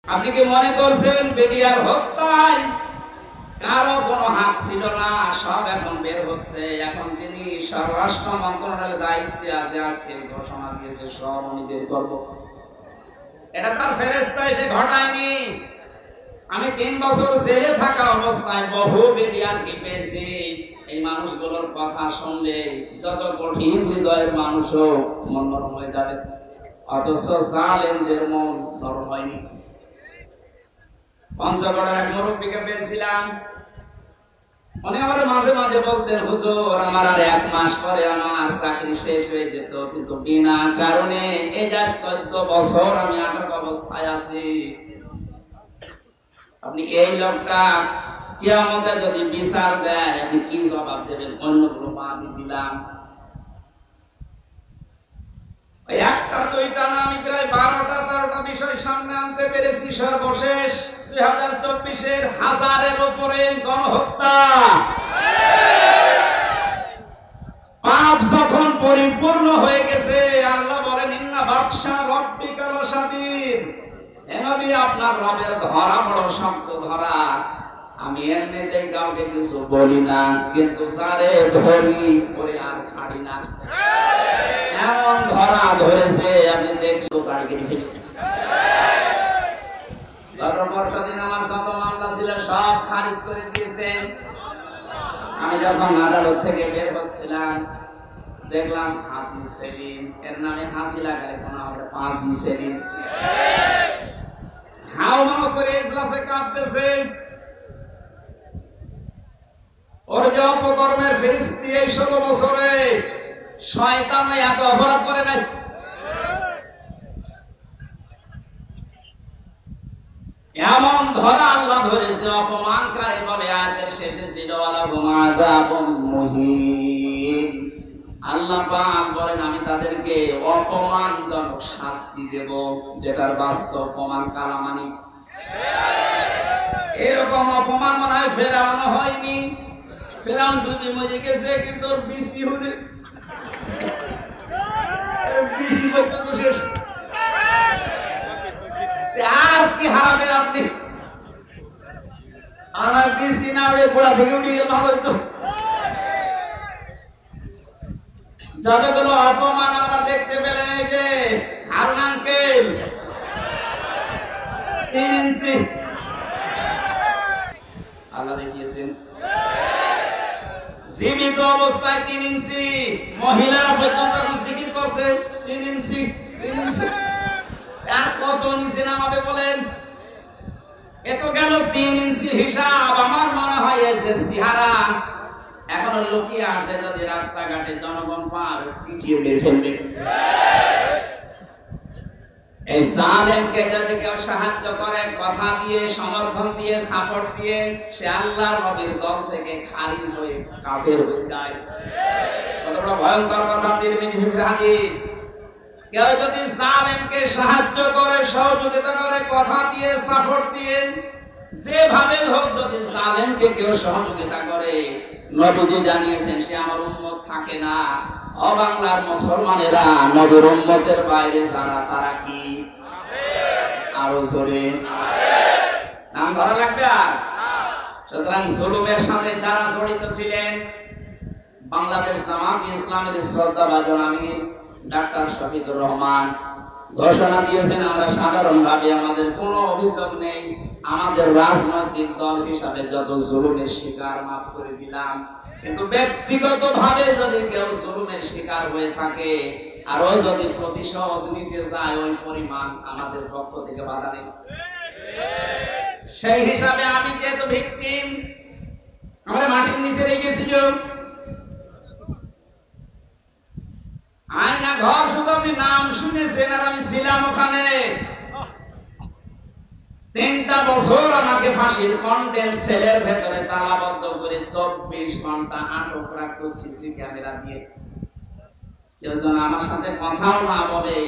আপনি কি মনে করছেন বেরিয়ার হত্যায় কারো কোনো হাত ছিল না? সব এখন বের হচ্ছে। এখন তিনি স্বরাষ্ট্র মন্ত্রণালয়ের দায়িত্বে আছে, আজকে ঘোষণা দিয়েছে সব আমি বের করবো। এটা তার ফেরেশতা এসে ঘটায়নি। আমি 3 বছর জেলে থাকা অবস্থায় বহু বেরিয়ারকে পেয়েছি। এই মানুষগুলোর কথা শুনলে যত কঠিন হৃদয়ের মানুষও মন নরম হয়ে যাবে, অথচ জালেমদের মন নরম হয়নি। পঞ্চগড়ের এক মুরব্বীকে পেয়েছিলাম। উনি আমার মাঝে মাঝে বলতেন, হুজুর আমার আর 1 মাস পরে আমার চাকরি শেষ হয়ে যেত, কিন্তু বিনা কারণে এই যা 14 বছর আমি আটক অবস্থায় আছি। আপনি এই লোকটা কিয়ামতে যদি বিচার দেয়, আপনি কি জবাব দেবেন? অন্যগুলো বাদই দিলাম। একটা দুইটা না, আমি প্রায় 12টা-13টা বিষয় সামনে আনতে পেরেছি। সর্বশেষ 2024-এর হাজারের উপরে গণহত্যা। পাপ যখন পরিপূর্ণ হয়ে গেছে, আল্লাহ বলেন ইন্না বাতশা রাব্বিকা লাশাদীদ। হে নবী, আপনার রবের ধরা বড় শক্ত ধরা। আমি এমনিতেই কাউকে কিছু বলি না, কিন্তু সারে ধরি করে আর ছাড়ি না। এমন ধরা ধরেছে, আমি দেখলো গাড়ি কেটে ফেলেছি। গত পরশুদিন আমার যত মামলা ছিল সব খারিজ করে দিয়েছে। আমি যখন আদালত থেকে বের হচ্ছিলাম, দেখলাম হাজি সেলিম, এর নামে হাজি লাগালে কোনো হবে 5 সেলিম। হাও মাও করে ইজলাসে কাঁপতেছে। ওর যে অপকর্মের ফেরেশতা এই 16 বছরে শয়তান এত অপরাধ করে নাই। এমন ধরা আল্লাহ ধরেছে, অপমানকারী বলে আয়াতের শেষে ছিল আলাহুম আযাবুম মুহিন। আল্লাহ পাক বলেন আমি তাদেরকে অপমানজনক শাস্তি দেব, যেটার বাস্তব প্রমাণ কালামানি। এরকম অপমান মনে হয় ফেরাউনও হয়নি। ফেরাউন যদি মরে গেছে, কিন্তু ওর বিসি হলে বিসি পর্যন্ত শেষ। আর কি হারাবেন আপনি? আমার বিসি না হয়ে গোড়া থেকে উঠে গেলে ভালো হতো। যতগুলো অপমান আমরা দেখতে পেলেন, এই যে হারুন আঙ্কেল 3 ইঞ্চি আল্লাহ দেখিয়েছেন, জীবিত অবস্থায় 3 ইঞ্চি, মহিলারা পর্যন্ত এখন জিকির করছে 3 ইঞ্চি 3 ইঞ্চি। আর কত নিচে নামাবে বলেন? এত গেল 3 ইঞ্চির হিসাব। আমার মনে হয় এই যে সিহারা এখনো লুকিয়ে আছে, যদি রাস্তাঘাটে জনগণ পার পিটিয়ে মেরে ফেলবে। এই জালেমকে যদি কেউ সাহায্য করে, কথা দিয়ে, সমর্থন দিয়ে, সাপোর্ট দিয়ে, সে আল্লাহর নবীর দল থেকে খারিজ হয়ে কাফের হয়ে যায়। কত বড় ভয়ঙ্কর কথা! তিরমিজির হাদিস। কেউ যদি জালেমকে সাহায্য করে, সহযোগিতা করে, কথা দিয়ে, সাপোর্ট দিয়ে, যেভাবে হোক, যদি জালেমকে কেউ সহযোগিতা করে, নবীজি জানিয়েছেন সে আমার উম্মত থাকে না। অবাংলার মুসলমানেরা নবীর উম্মতের বাইরে যারা, তারা কি আরো জোরে নাম ধরা লাগবে? সুতরাং জুলুমের সাথে যারা জড়িত ছিলেন, বাংলাদেশ জামাত ইসলামের শ্রদ্ধাভাজন আমির ডাক্তার শফিকুর রহমান ঘোষণা দিয়েছেন, আমরা সাধারণভাবে আমাদের কোনো অভিযোগ নেই, আমাদের রাজনৈতিক দল হিসাবে যত জুলুমের শিকার মাফ করে দিলাম। কিন্তু ব্যক্তিগত ভাবে যদি কেউ জুলুমের শিকার হয়ে থাকে, আরো যদি প্রতিশোধ নিতে চায়, ওই পরিমাণ আমাদের পক্ষ থেকে বাধা নেই। সেই হিসাবে আমি যেহেতু ভিকটিম, আমরা মাটির নিচে রেখেছিল আয়না ঘর, শুধু আপনি নাম শুনেছেন, আর আমি ছিলাম ওখানে। 3টা বছর আমাকে ফাঁসির কন্টেন সেলের ভেতরে তালাবদ্ধ করে 24 ঘন্টা আটক রাখতো সিসি ক্যামেরা দিয়ে। কেউ যেন আমার সাথে কথাও না বলে,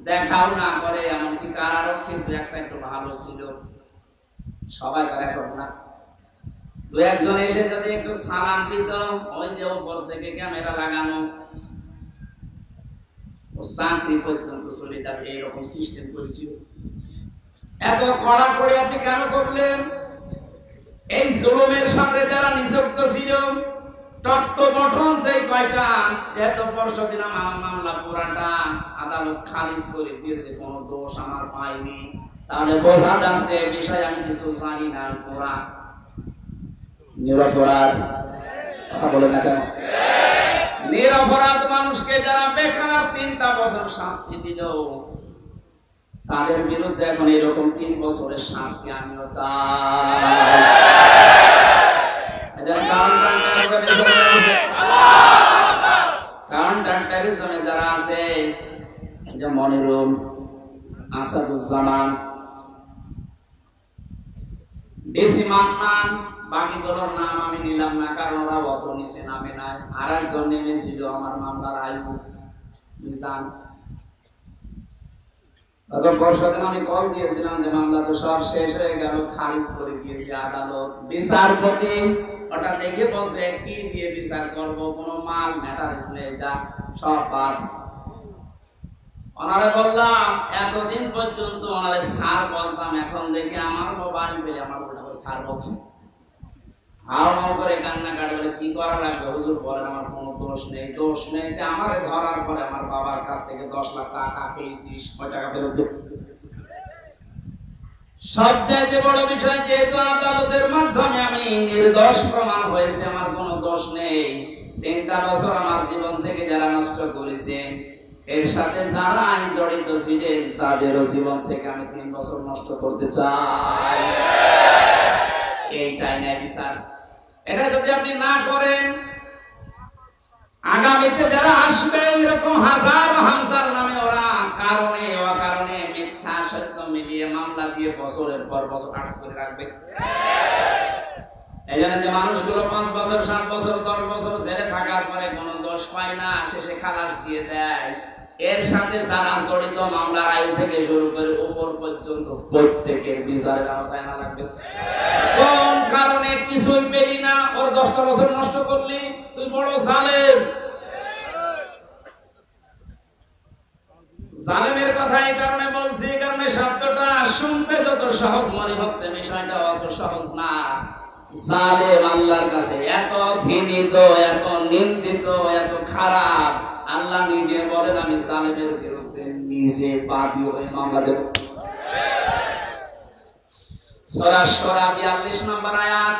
দেখাও না করে। এমনকি কারারক্ষী একটা একটু ভালো ছিল, সবাই এখন না। 2-1 এসে যদি একটু সালাম দিত, ওই যে উপর থেকে ক্যামেরা লাগানো, চাকরি পর্যন্ত চলে যাবে, এইরকম সিস্টেম করেছিল। এত কড়া করে আপনি কেন করলেন? এই জুলুমের সাথে যারা নিযুক্ত ছিল, টট্ট গঠন যে কয়টা এত পরশুদিন আমার মামলা পুরাটা আদালত খারিজ করে দিয়েছে, কোন দোষ আমার পাইনি, তাহলে বোঝা যাচ্ছে বিষয় আমি কিছু জানি না। পুরা নিরপরাধ কথা বলে না কেন? নিরপরাধ মানুষকে যারা বেকার 3টা বছর শাস্তি দিল, তাদের বিরুদ্ধে এখন এরকম 3 বছরের শাস্তি আমিও চাই। কাউন্টারিজমে যারা আছে, যে মনিরুল, আসাদুজ্জামান, ডিসি মান্নান, বাকিগুলোর নাম আমি নিলাম না, কারণ ওরা অত নিচে নামে নাই। আর একজন নেমেছিল আমার মামলার আয়ু মিজান। পরশুদিন আমি কল দিয়েছিলাম যে মামলা তো সব শেষ হয়ে গেল, খারিজ করে দিয়েছে আদালত। বিচারপতি ওটা দেখে বলছে কি দিয়ে বিচার করবো, কোনো মাল ম্যাটারিস নেই, যা সব বাদ। ওনারে বললাম এতদিন পর্যন্ত ওনারে স্যার বলতাম, এখন দেখি আমার মোবাইল পেলে আমার স্যার বলছে। হাওয়া করে কান্নাকাটি বলে কি করা লাগবে হুজুর বলেন, আমার কোনো দোষ নেই। দোষ নেই আমারে ধরার পরে আমার বাবার কাছ থেকে 10 লাখ টাকা পেয়েছিস, কয় টাকা ফেরত দেব? সবচাইতে বড় বিষয়, যেহেতু আদালতের মাধ্যমে আমি নির্দোষ প্রমাণ হয়েছে, আমার কোনো দোষ নেই। 3টা বছর আমার জীবন থেকে যারা নষ্ট করেছেন, এর সাথে যারা জড়িত ছিলেন, তাদেরও জীবন থেকে আমি 3 বছর নষ্ট করতে চাই। এইটাই নাই বিচার। এটা যদি আপনি না করেন, আগামীতে যারা আসবে এরকম হাজার হামসার নামে ওরা কারণে অকারণে মিথ্যা সত্য মিলিয়ে মামলা দিয়ে বছরের পর বছর আটক করে রাখবে। এই জন্য যে মানুষগুলো 5 বছর 7 বছর 10 বছর জেলে থাকার পরে কোনো দোষ পায় না, শেষে খালাস দিয়ে দেয়, এর সাথে যারা জড়িত মামলার আয়ু থেকে শুরু করে উপর পর্যন্ত প্রত্যেকের বিচারের আওতায় আনা লাগবে। কোন কারণে কিছুই পেলি না, ওর 10টা বছর নষ্ট করলি, তুই বড় জালেম। জালেমের কথা এই কারণে বলছি, এই কারণে শব্দটা শুনতে যত সহজ মনে হচ্ছে, বিষয়টা অত সহজ না। জালেম আল্লাহর কাছে এত ঘৃণিত, এত নিন্দিত, এত খারাপ, আল্লাহ নিজে বলেন আমি জালেমের বিরুদ্ধে নিজে বাদী হয়ে মামলা দেব। সূরা শুরা 42 নম্বর আয়াত,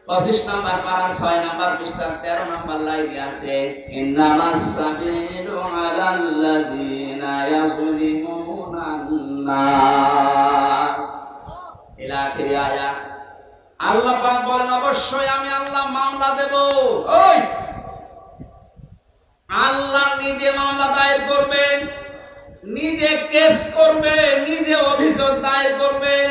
25 নম্বর পারা 6 নম্বর পৃষ্ঠা 13 নম্বর লাইনে আছে, ইন্নামাস সাবিলু আলাল্লাযিনা ইয়াযলিমুনান নাস, ইলা আখির আয়াত। আল্লাহ পাক বলেন অবশ্যই আমি আল্লাহ মামলা দেব। ওই আল্লাহ নিজে মামলা দায়ের করবেন, নিজে কেস করবে, নিজে অভিযোগ দায়ের করবেন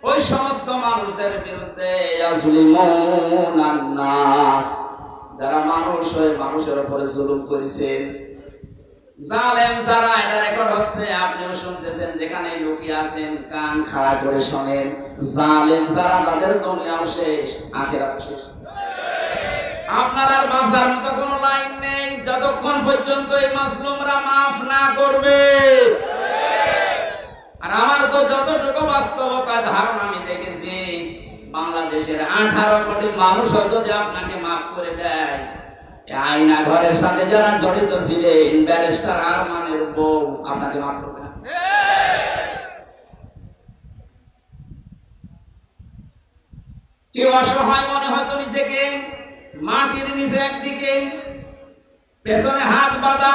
ওই সমস্ত মানুষদের বিরুদ্ধে, ইয়াজলিমুনান নাস, যারা মানুষ হয়ে মানুষের উপরে জুলুম করেছেন। জালেম যারা, এটা রেকর্ড হচ্ছে, আপনিও শুনতেছেন, যেখানে লুকিয়ে আছেন কান খাড়া করে শোনেন। জালেম যারা, তাদের দুনিয়াও শেষ, আখিরাতও শেষ। আপনার আর বাঁচার মতো কোনো লাইন নেই যতক্ষণ পর্যন্ত এই মাসলুমরা মাফ না করবে। আর আমার তো যতটুকু বাস্তবতা ধারণা আমি দেখেছি, বাংলাদেশের 18 কোটি মানুষ যদি আপনাকে মাফ করে দেয়, আয়না ঘরের সাথে যারা জড়িত ছিলেন, ব্যারিস্টার আরমানের বউ আপনাকে মাফ করবে না। কেউ অসহায় মনে হয়তো নিজেকে, মাটির নিচে একদিকে, পেছনে হাত বাঁধা,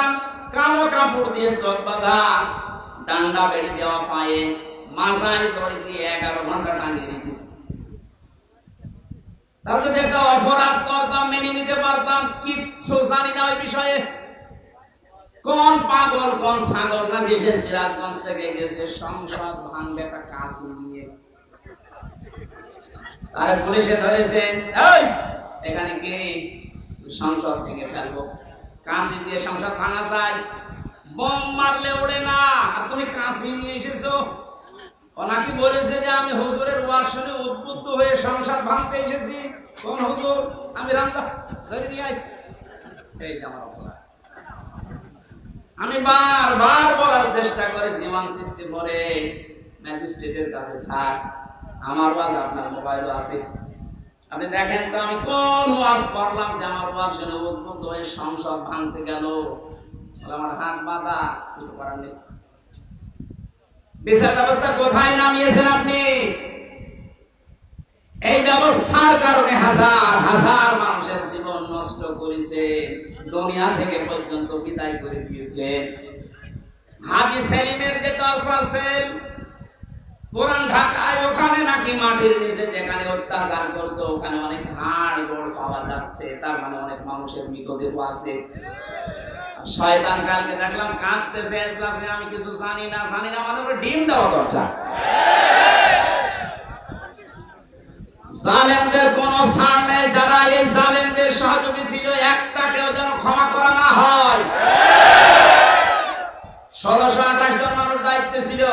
কালো কাপড় দিয়ে চোখ বাঁধা, ডান্ডা বেড়ে দেওয়া পায়ে, মাথায় দড়ি দিয়ে 11 ঘন্টা টাঙিয়ে রেখেছে। তাহলে যদি একটা অপরাধ করতাম, মেনে নিতে পারতাম, কিচ্ছু জানি না ওই বিষয়ে। কোন পাগল, কোন ছাগল না দেশে সিরাজগঞ্জ থেকে গেছে সংসদ ভাঙবে একটা কাঁচি নিয়ে, তার পুলিশে ধরেছে, এই এখানে কি সংসদ থেকে ফেলবো, কাঁচি দিয়ে সংসদ ভাঙা যায়? বোম মারলে ওড়ে না, আর তুমি কাঁচি নিয়ে এসেছো। ওনাকে বলেছে যে আমি হুজুরের ওয়াজ শুনে উদ্বুদ্ধ হয়ে সংসদ ভাঙতে এসেছি। কোন হুজুর? আমি রামদা, ধরে নিয়ে আই। এই যে আমার অপরাধ। আমি বারবার বলার চেষ্টা করেছি 164-এ ম্যাজিস্ট্রেটের কাছে, স্যার আমার ওয়াজ আপনার মোবাইলও আছে, আপনি দেখেন তো আমি কোন ওয়াজ পড়লাম যে আমার ওয়াজ শুনে উদ্বুদ্ধ হয়ে সংসদ ভাঙতে গেল। আমার হাত বাঁধা, কিছু করার নেই। বিচার ব্যবস্থা কোথায় নামিয়েছেন আপনি? এই ব্যবস্থার কারণে হাজার হাজার মানুষের জীবন নষ্ট করেছে, দুনিয়া থেকে পর্যন্ত বিদায় করে দিয়েছে। হাজী সেলিমের যে দর্শন আছে পুরান ঢাকায়, ওখানে নাকি মাটির নিচে যেখানে অত্যাচার করতো ওখানে অনেক হাড় গোড় পাওয়া যাচ্ছে, তার মানে অনেক মানুষের মৃতদেহ আছে। শয়তান কালকে দেখলাম কাঁদতেছে, এজলাসে আমি কিছু জানি না মানে ওকে ডিম দেওয়া দরকার। জালেমদের কোন ছাড় নেই, যারা এই জালেমদের সহযোগী ছিল একটাকেও যেন ক্ষমা করা না হয়। 1628 জন মানুষ দায়িত্বে ছিল,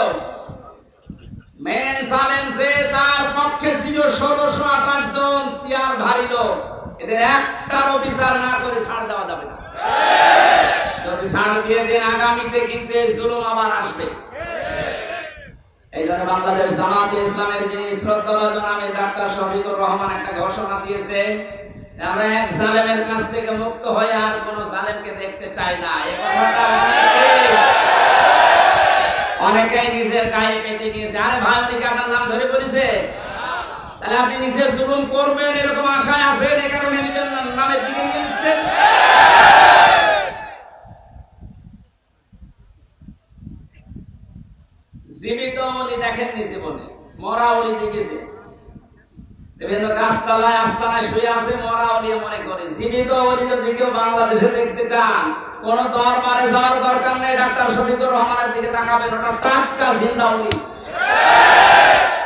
মেন জালেম সে তার পক্ষে ছিল 1628 জন চেয়ারধারী লোক, এদের একটারও বিচার না করে ছাড় দেওয়া যাবে না। যদি ছাড় দিয়ে দেন আগামীতে কিন্তু এই জুলুম আবার আসবে। এই জন্য বাংলাদেশ জামাত ইসলামের যিনি শ্রদ্ধাভাজন আমির ডাক্তার শফিকুর রহমান একটা ঘোষণা দিয়েছে, আমরা এক জালেমের কাছ থেকে মুক্ত হয়ে আর কোন জালেমকে দেখতে চাই না। এই কথাটা অনেকেই নিজের গায়ে পেতে নিয়েছে। আরে ভাই, উনি কি আপনার নাম ধরে বলেছে? তাহলে আপনি নিজের জুলুম করবেন এরকম আশায় আছেন, এই কারণে নিজের নামের দিকে নিয়ে নিচ্ছেন। জীবিত অলি দেখেননি জীবনে, মরা অলি দেখেছে। বিভিন্ন গাছতলায় আস্তানায় শুয়ে আছে মরা অলি মনে করে। জীবিত অলি যদি কেউ বাংলাদেশে দেখতে চান, কোন দরবারে যাওয়ার দরকার নেই, ডাক্তার শফিকুর রহমানের দিকে তাকাবেন, ওটা টাটকা জিন্দা অলি।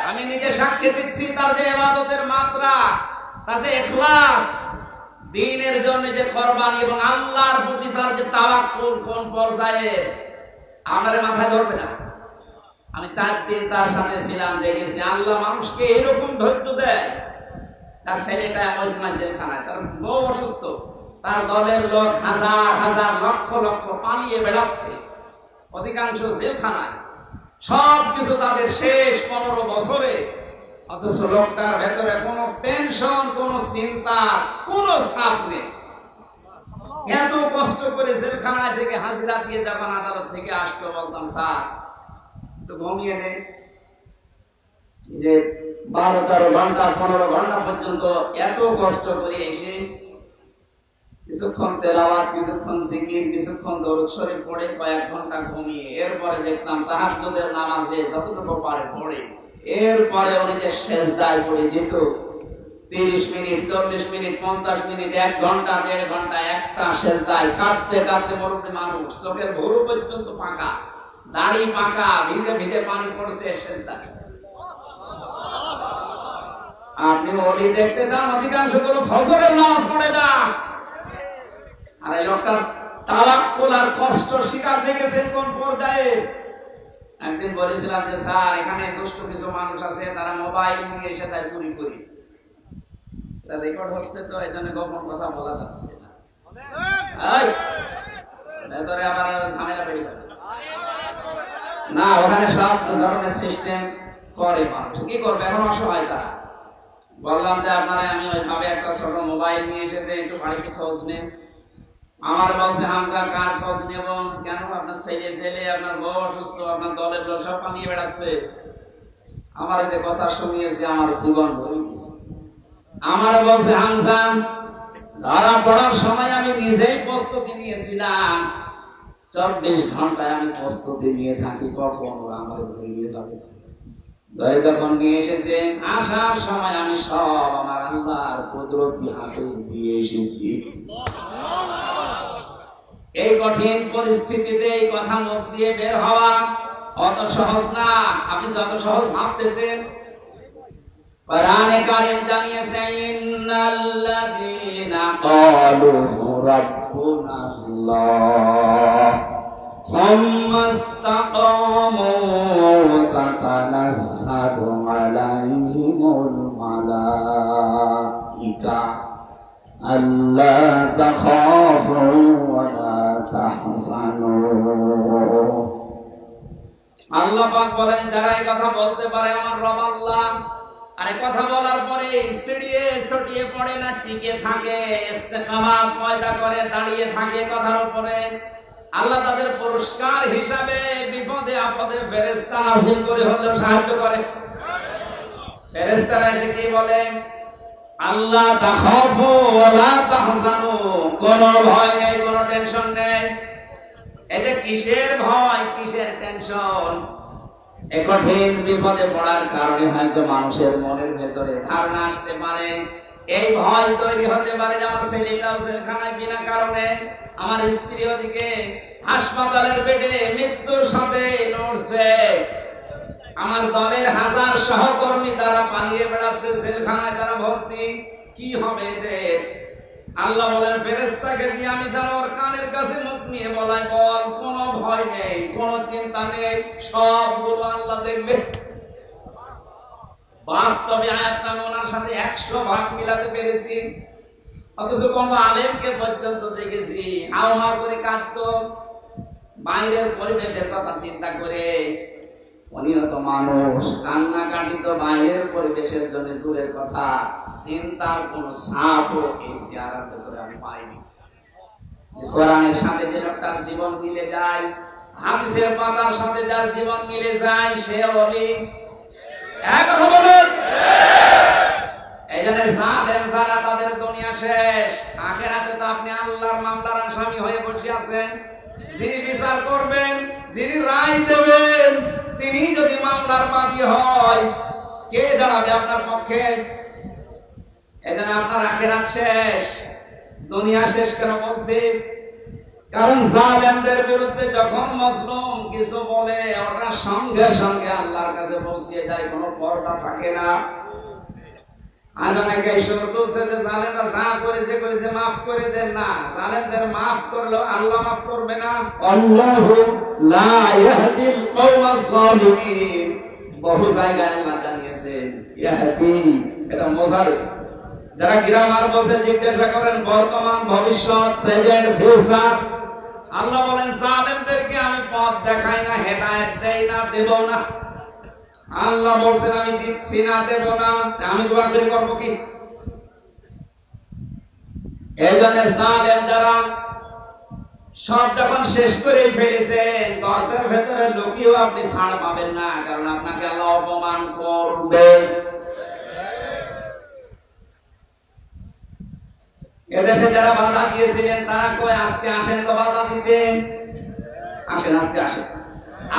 আমি নিজে সাক্ষী দিচ্ছি, তার যে ইবাদতের মাত্রা, তার যে ইখলাস, দ্বীনের জন্য যে কুরবানি এবং আল্লাহর প্রতি তার যে তাওয়াক্কুল কোন পর্যায়ে আমাদের মাথায় ধরবে না। আমি 4 দিন তার সাথে ছিলাম, দেখেছি আল্লাহ মানুষকে এরকম ধৈর্য দেয়। তার ছেলেটা জেলখানায়, তার বউ অসুস্থ, তার দলের লোক হাজার হাজার লক্ষ লক্ষ পালিয়ে বেড়াচ্ছে, অধিকাংশ জেলখানায়, সবকিছু তাদের শেষ 15 বছরে, অথচ লোকটার ভেতরে কোনো টেনশন, কোনো চিন্তা, কোনো চাপ নেই। এত কষ্ট করে জেলখানায় থেকে হাজিরা দিয়ে যখন আদালত থেকে আসতো, বলতাম স্যার একটু ঘুমিয়ে নেই। যে 12-13 ঘন্টা 15 ঘন্টা পর্যন্ত এত কষ্ট করে এসে কিছুক্ষণ তেলাওয়াত, কিছুক্ষণ জিকির, কিছুক্ষণ দরুদ শরীফ পড়ে কয়েক ঘন্টা ঘুমিয়ে, এরপরে দেখতাম তাহাজ্জুদের নামাজে যতটুকু পারে পড়ে, এরপরে উনি যে সেজদায় পড়ে যেত 30 মিনিট, 40 মিনিট, 50 মিনিট, 1 ঘন্টা, 1.5 ঘন্টা একটা সেজদায় কাঁদতে কাঁদতে, মুরব্বি মানুষ, চোখের ভুরু পর্যন্ত পাকা, দাড়ি পাকা, ভিজে ভিজে পানি পড়ছে সেজদায়। আপনি ওলি দেখতে চান, অধিকাংশ গুলো ফজরের নামাজ পড়ে না। আর এই লোকটা তাওয়াক্কুল আর কষ্ট স্বীকার দেখেছেন কোন পর্যায়ে। একদিন বলেছিলাম যে স্যার এখানে দুষ্ট কিছু মানুষ আছে, তারা মোবাইল নিয়ে এসে তাই চুরি করি, তা রেকর্ড হচ্ছে, তো এই জন্য গোপন কথা বলা যাচ্ছে না। ভেতরে আবার ঝামেলা বেড়ে যাবে না, ওখানে সব ধরনের সিস্টেম করে মানুষ। কি করবে এখন? অসহায় তারা। বললাম যে আপনারা আমি ওইভাবে একটা ছোট মোবাইল নিয়ে এসে একটু বাড়িতে খোঁজ নেন। আমার বলছে হামজা কার খোঁজ নেব কেন? আপনার ছেলে, আপনার বউ অসুস্থ, আপনার দলের লোক সব পালিয়ে বেড়াচ্ছে। আমার যে কথা শুনিয়েছে আমার জীবন ভরে গেছে। আমার বলছে হামজা, ধরা পড়ার সময় আমি নিজেই প্রস্তুতি নিয়েছিলাম, 24 ঘন্টায় আমি প্রস্তুতি নিয়ে থাকি কখন আমার ধরে নিয়ে যাবে। ধরে যখন নিয়ে এসেছে, আসার সময় আমি সব আমার আল্লাহর কুদরতি হাতে দিয়ে এসেছি। এই কঠিন পরিস্থিতিতে এই কথা মুখ দিয়ে বের হওয়া অত সহজ না, আপনি যত সহজ ভাবতেছেন। কোরআনে কারীম জানিয়েছে, ইন্নাল্লাযীনা ক্বালু রাব্বুনাল্লাহ সুম্মা ইসতাকামু তাতানাজ্জালু আলাইহিমুল মালাঈকা আল্লা তাখাফু ওয়া লা তাহজানু। আল্লাহ পাক বলেন যারা এই কথা বলতে পারে আমার রব আল্লাহ, আর এই কথা বলার পরে সিঁড়িয়ে ছটিয়ে পড়ে না, টিকে থাকে, ইস্তেকামাত পয়দা করে দাঁড়িয়ে থাকে কথার উপরে, আল্লাহ তাদের পুরস্কার হিসাবে বিপদে আপদে ফেরেশতা নাযিল করে হলেও সাহায্য করে। ফেরেশতারা এসে কি বলে? আল্লাহ তাখাফু ওয়া লা তাহজানু, কোনো ভয় নেই, কোনো টেনশন নেই। এটা কিসের ভয়, কিসের টেনশন? এই কঠিন বিপদে পড়ার কারণে হয়তো মানুষের মনের ভেতরে ধারণা আসতে পারে, এই ভয় তৈরি হতে পারে যে আমার ছেলেটাও জেলখানায় বিনা কারণে, আমার স্ত্রী ওদিকে হাসপাতালের বেডে মৃত্যুর সাথে লড়ছে, আমার দলের হাজার সহকর্মী তারা পালিয়ে বেড়াচ্ছে, জেলখানায় তারা ভর্তি, কি হবে এদের? আল্লাহ বলেন ফেরেশতাকে দিয়ে আমি যেন ওর কানের কাছে মুখ নিয়ে বলাই, বল কোনো ভয় নেই, কোনো চিন্তা নেই, সবগুলো আল্লাহ দেখবে। বাস্তবে আয়াতটা ওনার সাথে 100 ভাগ মিলাতে পেরেছি, অথচ কোন আলেমকে পর্যন্ত দেখেছি হাও হাও করে কাঁদতো বাইরের পরিবেশের কথা চিন্তা করে। অনিয়ত মানুষ কান্নাকাটি তো বাইরের পরিবেশের জন্য দূরের কথা, চিন্তার কোন ছাপও এই চেহারার ভেতরে আমি পাইনি। কোরআনের সাথে যে লোকটার জীবন মিলে যায়, হাদিসের পাতার সাথে যার জীবন মিলে যায়, সে ওলি। এক কথা বলুন, এই জন্য জালেম যারা তাদের দুনিয়া শেষ, আখিরাতে তো আপনি আল্লাহর মামলার আসামি হয়ে বসে আছেন। যিনি বিচার করবেন, যিনি রায় দেবেন, তিনি যদি মামলার বাদী হয়, কে দাঁড়াবে আপনার পক্ষে? এজন্য আপনার আখিরাত শেষ, দুনিয়া শেষ। কেন বলছি? কারণ জালেমদের বিরুদ্ধে যখন মজলুম কিছু বলে, ওটা সঙ্গে সঙ্গে আল্লাহর কাছে পৌঁছে যায়, কোনো পর্দা থাকে না। আজ অনেকে শুরু করছে যে জালেমরা যা করেছে করেছে, মাফ করে দেন না। জালেমদের মাফ করলেও আল্লাহ মাফ করবে না। আল্লাহু লা ইয়াহদিল কওমাস যালিমিন, বহু জায়গায় আল্লাহ জানিয়েছেন ইয়াহদি, এটা মোজারে। যারা গ্রামার বসে জিজ্ঞাসা করেন বর্তমান ভবিষ্যৎ, প্রেজেন্ট ফিউচার, আল্লাহ বলেন জালেমদেরকে আমি পথ দেখাই না, হেদায়েত দেই না, দেব না। আল্লাহ বলছেন আমি দিচ্ছি না, দেব না, আমি দোয়া করে করবো কি? এই জন্য জালেম যারা সব যখন শেষ করে ফেলেছেন, গর্তের ভেতরে লুকিয়েও আপনি ছাড় পাবেন না, কারণ আপনাকে আল্লাহ অপমান করবে। এদেশে যারা বাধা দিয়েছিলেন তারা কই আজকে আসেন তো বাধা দিতে? আসেন, আজকে আসেন,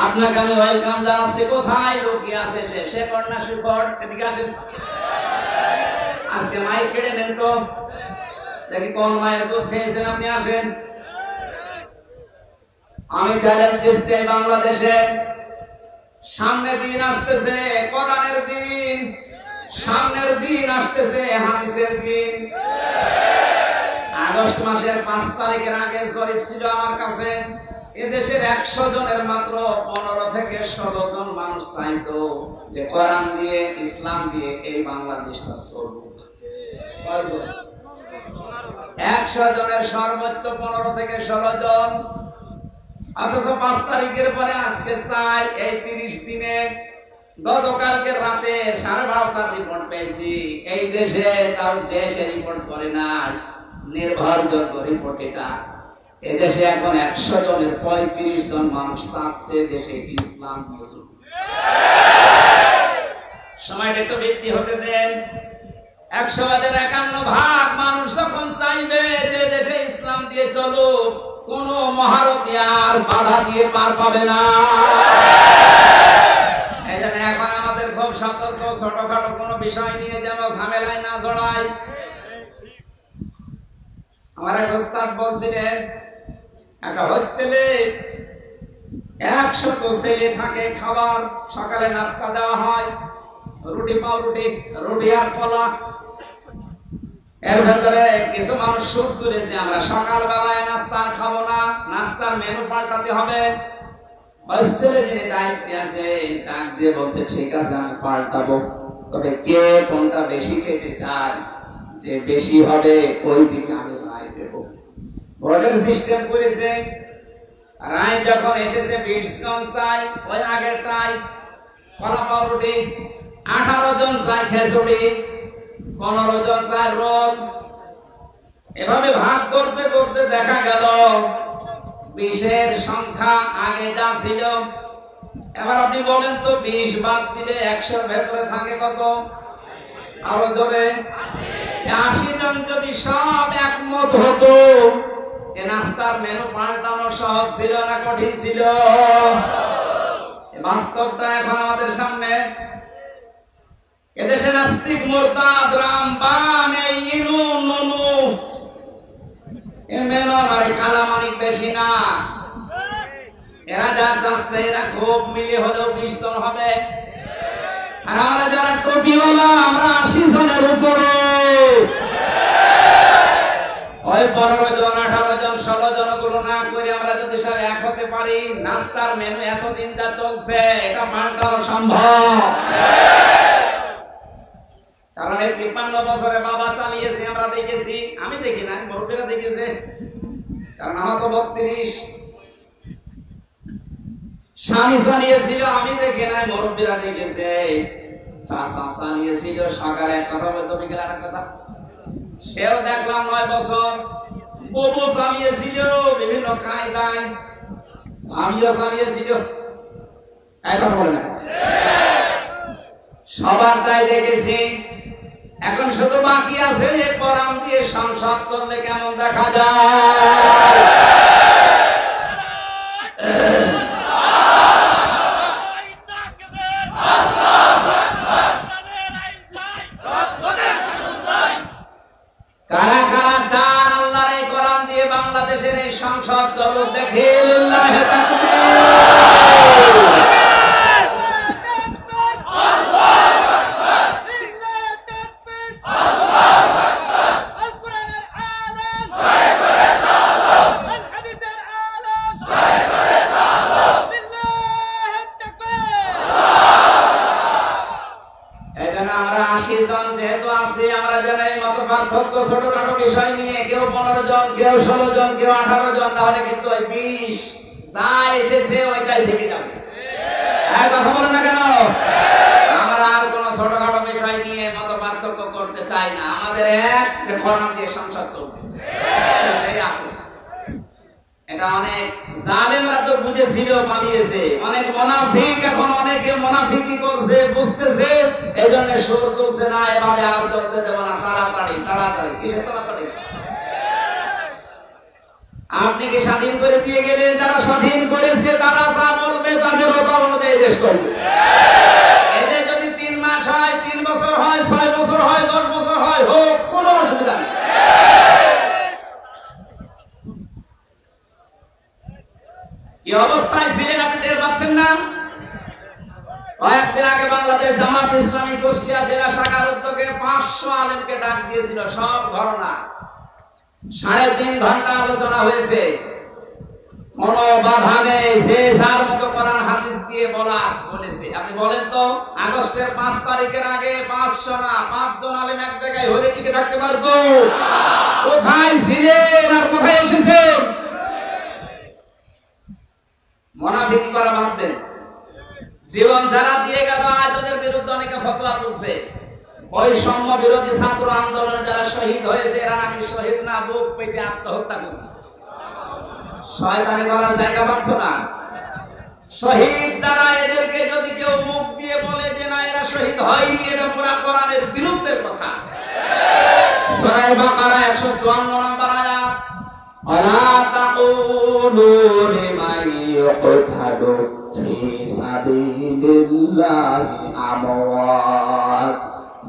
আপনাকে আমি ওয়েলকাম জানাচ্ছি। কোথায় লুকিয়ে আছে সে কন্যা সুকট? এদিকে আসেন, আজকে মাইক কেড়ে নেন তো দেখি কোন মায়ের দুধ খেয়েছেন, আপনি আসেন। আমি চ্যালেঞ্জ দিচ্ছি বাংলাদেশে সামনের দিন আসতেছে, কোরআনের দিন, সামনের দিন আসতেছে, হাদিসের দিন। আগস্ট মাসের 5 তারিখের আগে জরিপ ছিল আমার কাছে, এদেশের 100 জনের মাত্র 15 থেকে 16 জন মানুষ চাইতো যে কোরআন দিয়ে, ইসলাম দিয়ে এই বাংলাদেশটা চলবে। 100 জনের সর্বোচ্চ 15 থেকে 16 জন। অথচ 5 তারিখের পরে আজকে চাই এই 30 দিনে, গতকালকে রাতে 12:30টার রিপোর্ট পেয়েছি, এই দেশে তাও যে সে রিপোর্ট করে না, নির্ভরযোগ্য রিপোর্ট এটা। এদেশে এখন 100 জনের 35 জন মানুষ চাচ্ছে দেশে ইসলাম দিয়ে চলবে। সময়টা তো বৃদ্ধি হতে দেন। 100 ভাগের 51 ভাগ মানুষ যখন চাইবে যে দেশে ইসলাম দিয়ে চলুক, কোন মহারথী আর বাধা দিয়ে পার পাবে না। এই জন্য এখন আমাদের খুব সতর্ক, ছোটখাটো কোনো বিষয় নিয়ে যেন ঝামেলায় না জড়ায়। আমার এক ওস্তাদ বলছিলেন, একটা হোস্টেলে 100 ছেলে থাকে, খাবার সকালে নাস্তা দেওয়া হয়, রুটি পাউরুটি, রুটি আর কলা। এর ভেতরে কিছু মানুষ সুদ করেছে, আমরা সকালবেলায় নাস্তা খাবো না, নাস্তার মেনু পাল্টাতে হবে। হোস্টেলে যিনি দায়িত্বে আছে ডাক দিয়ে বলছে ঠিক আছে আমি পাল্টাবো, তবে কে কোনটা বেশি খেতে চায়, যে বেশি হবে ওই দিকে আমি রায় দেব। ভোটের সিস্টেম করেছে, রায় যখন এসেছে 20 জন চাই ওই আগেরটাই কলা পাউরুটি, 18 জন চাই খেচুড়ি, 15 জন চাই রোল। এভাবে ভাগ করতে করতে দেখা গেল 20-এর সংখ্যা আগে যা ছিল। এবার আপনি বলেন তো 20 বাদ দিলে 100-র ভেতরে থাকে কত? আরো জোরে 80 জন যদি সব একমত হতো, এ নাস্তার মেনু পাল্টানো সহজ ছিল না কঠিন ছিল? বাস্তবটা এখন আমাদের সামনে। এদেশে নাস্তিক, মুরতাদ, রামবান, এই ইনু নুনু এ মেনু নয়, কালামানিক বেশি না। এরা যা চাচ্ছে এরা খুব মিলে হলেও 20 জন হবে। আর আমরা যারা টপিওয়ালা আমরা 80 জনের উপরে। ওই 15 জন, 18 জন, 16 জন গুলো না করে আমরা যদি সব এক হতে পারি, নাস্তার মেনু এতদিন যা চলছে এটা পাল্টানো সম্ভব। কারণ এই 53 বছরে বাবা চালিয়েছে, আমরা দেখেছি। আমি দেখি না, মুরব্বীরা দেখেছে। কারণ আমার তো 32। স্বামী চালিয়েছিল, আমি দেখি নাই, মুরব্বীরা দেখেছে। চাচা চালিয়েছিল, সকালে এক কথা বলতো, বিকেলে আরেক কথা। সেও দেখলাম 9 বছর। বউ চালিয়েছিল বিভিন্ন কায়দায়, আমিও চালিয়েছিল। এক কথা বলে না, সবার তাই দেখেছি। এখন শুধু বাকি আছে যে কোরআন দিয়ে সংসদ চললে কেমন দেখা যায়। কারা কারা চান আল্লাহর এই কোরআন দিয়ে বাংলাদেশের এই সংসদ চলুক? দেখে লিল্লাহি তাকবীর। ছোটখাটো বিষয় নিয়ে কেউ 15 জন, কেউ 16 জন, কেউ 18 জন, তাহলে কিন্তু ওই 20 যা এসেছে ওইটাই থেকে যাবে। কথা বলো না কেন? আমরা আর কোন ছোটখাটো বিষয় নিয়ে মত পার্থক্য করতে চাই না। আমাদের এক কোরআন দিয়ে সংসদ চলবে। এটা অনেক জালেমরা তো বুঝেছিল, পালিয়েছে। অনেক মুনাফিক এখন অনেকে মুনাফিকি করছে, বুঝতেছে, এই জন্য সুর তুলছে না। এভাবে আর চলতে দেব না। তাড়াতাড়ি তাড়াতাড়ি, কিসের তাড়াতাড়ি? আপনি কি স্বাধীন করে দিয়ে গেলেন? যারা স্বাধীন করেছে তারা যা বলবে তাদের কথা অনুযায়ী দেশ চলবে। এতে যদি 3 মাস হয়, 3 বছর হয়, 6 বছর হয়, 10 বছর হয়, হোক, কোনো অসুবিধা নেই। কি অবস্থায় ছিলেন আপনি টের পাচ্ছেন না? কয়েকদিন আগে বাংলাদেশ জামাত ইসলামী কুষ্টিয়া জেলা শাখার উদ্যোগে 500 আলেমকে ডাক দিয়েছিল। সব ঘটনা 3.5 ঘন্টা আলোচনা হয়েছে। কোন বাধা নেই, যে যার মতো কোরআন হাদিস দিয়ে বলেছে। আপনি বলেন তো, আগস্টের 5 তারিখের আগে 500 না 5 জন আলেম এক জায়গায় হলে টিকে থাকতে পারতো? কোথায় ছিলেন আর কোথায় এসেছেন? মুনাফিকি করা বাদ দেন। জীবন যারা দিয়ে গেল, আজ ওদের বিরুদ্ধে অনেকে ফতোয়া তুলছে। বৈষম্য বিরোধী ছাত্র আন্দোলনে যারা শহীদ হয়েছে, এরা নাকি শহীদ না, বুক পেতে আত্মহত্যা করছে। শয়তানি করার জায়গা পাচ্ছ না। শহীদ যারা, এদেরকে যদি কেউ মুখ দিয়ে বলে যে না এরা শহীদ হয়নি, এটা পুরা কোরআনের বিরুদ্ধের কথা। সূরা বাকারা 154 নম্বর আয়াত, আলা তাকুলু লিমান ইউকতালু ফি সাবিলিল্লাহি আমওয়াত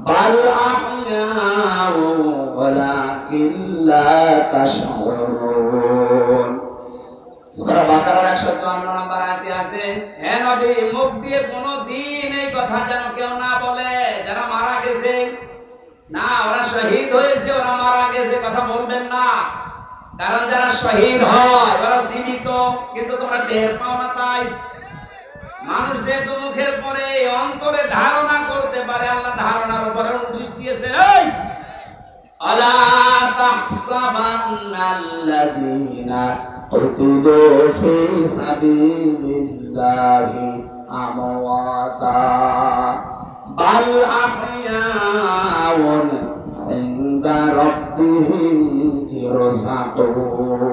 বাল আহয়াউ ওয়ালাকিন লা তাশউরুন। সূরা বাকারার 154 নম্বর আয়াতে আছে, হে নবী, মুখ দিয়ে কোনদিন এই কথা যেন কেউ না বলে যারা মারা গেছে। না, ওরা শহীদ হয়েছে, ওরা মারা গেছে, কথা বলবেন না। কারণ যারা শহীদ হয় ওরা জীবিত, কিন্তু তোমরা টের পাও না। তাই মানুষ যেহেতু মুখের পরে অন্তরে ধারণা করতে পারে, আল্লাহ ধারণার উপরে নোটিশ দিয়েছে, এই আলা তাহসাবান্নাল্লাযীনা قتلوا في سبيل الله أمواتا بل أحياء عند ربهم يرزقون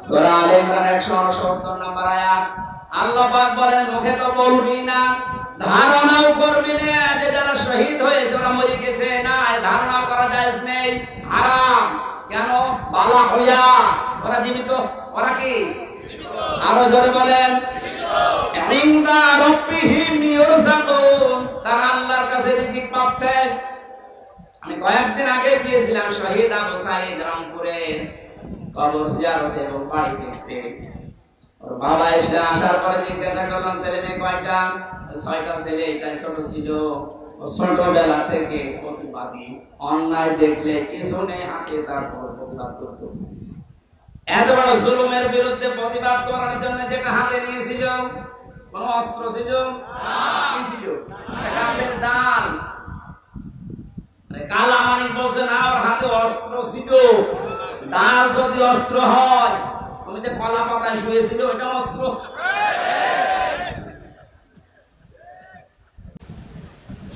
সূরা আলে ইমরান 170 নম্বর আয়াত। আল্লাহ পাক বলেন, মুখে তো বলবি না, ধারণাও করবি না যে যারা শহীদ হয়েছে ওরা মরে গেছে, না, ধারণা করা জায়েজ নেই, হারাম। কেন? বালা হইয়া ওরা জীবিত। ওরা কি জীবিত? আরো জোরে বলেন, ইনদা রাব্বিহিম ইউরযাকুন, তারা আল্লাহর কাছে রিজিক পাচ্ছে। আমি কয়েকদিন আগে গিয়েছিলাম শহীদ আবু সাঈদ রংপুরে কবর জিয়ারতে এবং বাড়ি দেখতে। ওর বাবা এসে আসার পরে জিজ্ঞাসা করলাম, ছেলে মেয়ে কয়টা? 6টা ছেলে, এটাই ছোট ছিল। ও ছোটবেলা থেকে প্রতিবাদী, অন্যায় দেখলে পিছনে হাতে তারপর প্রতিবাদ করত। এত বড় জুলুমের বিরুদ্ধে প্রতিবাদ করার জন্য যেটা হাতে নিয়েছিল, কোন অস্ত্র ছিল? কি ছিল? গাছের ডাল। কালা মানিক বলছে না, ওর হাতে অস্ত্র ছিল। ডাল যদি অস্ত্র হয়, তুমি যে কলা পাতায় শুয়েছিল ওইটা অস্ত্র।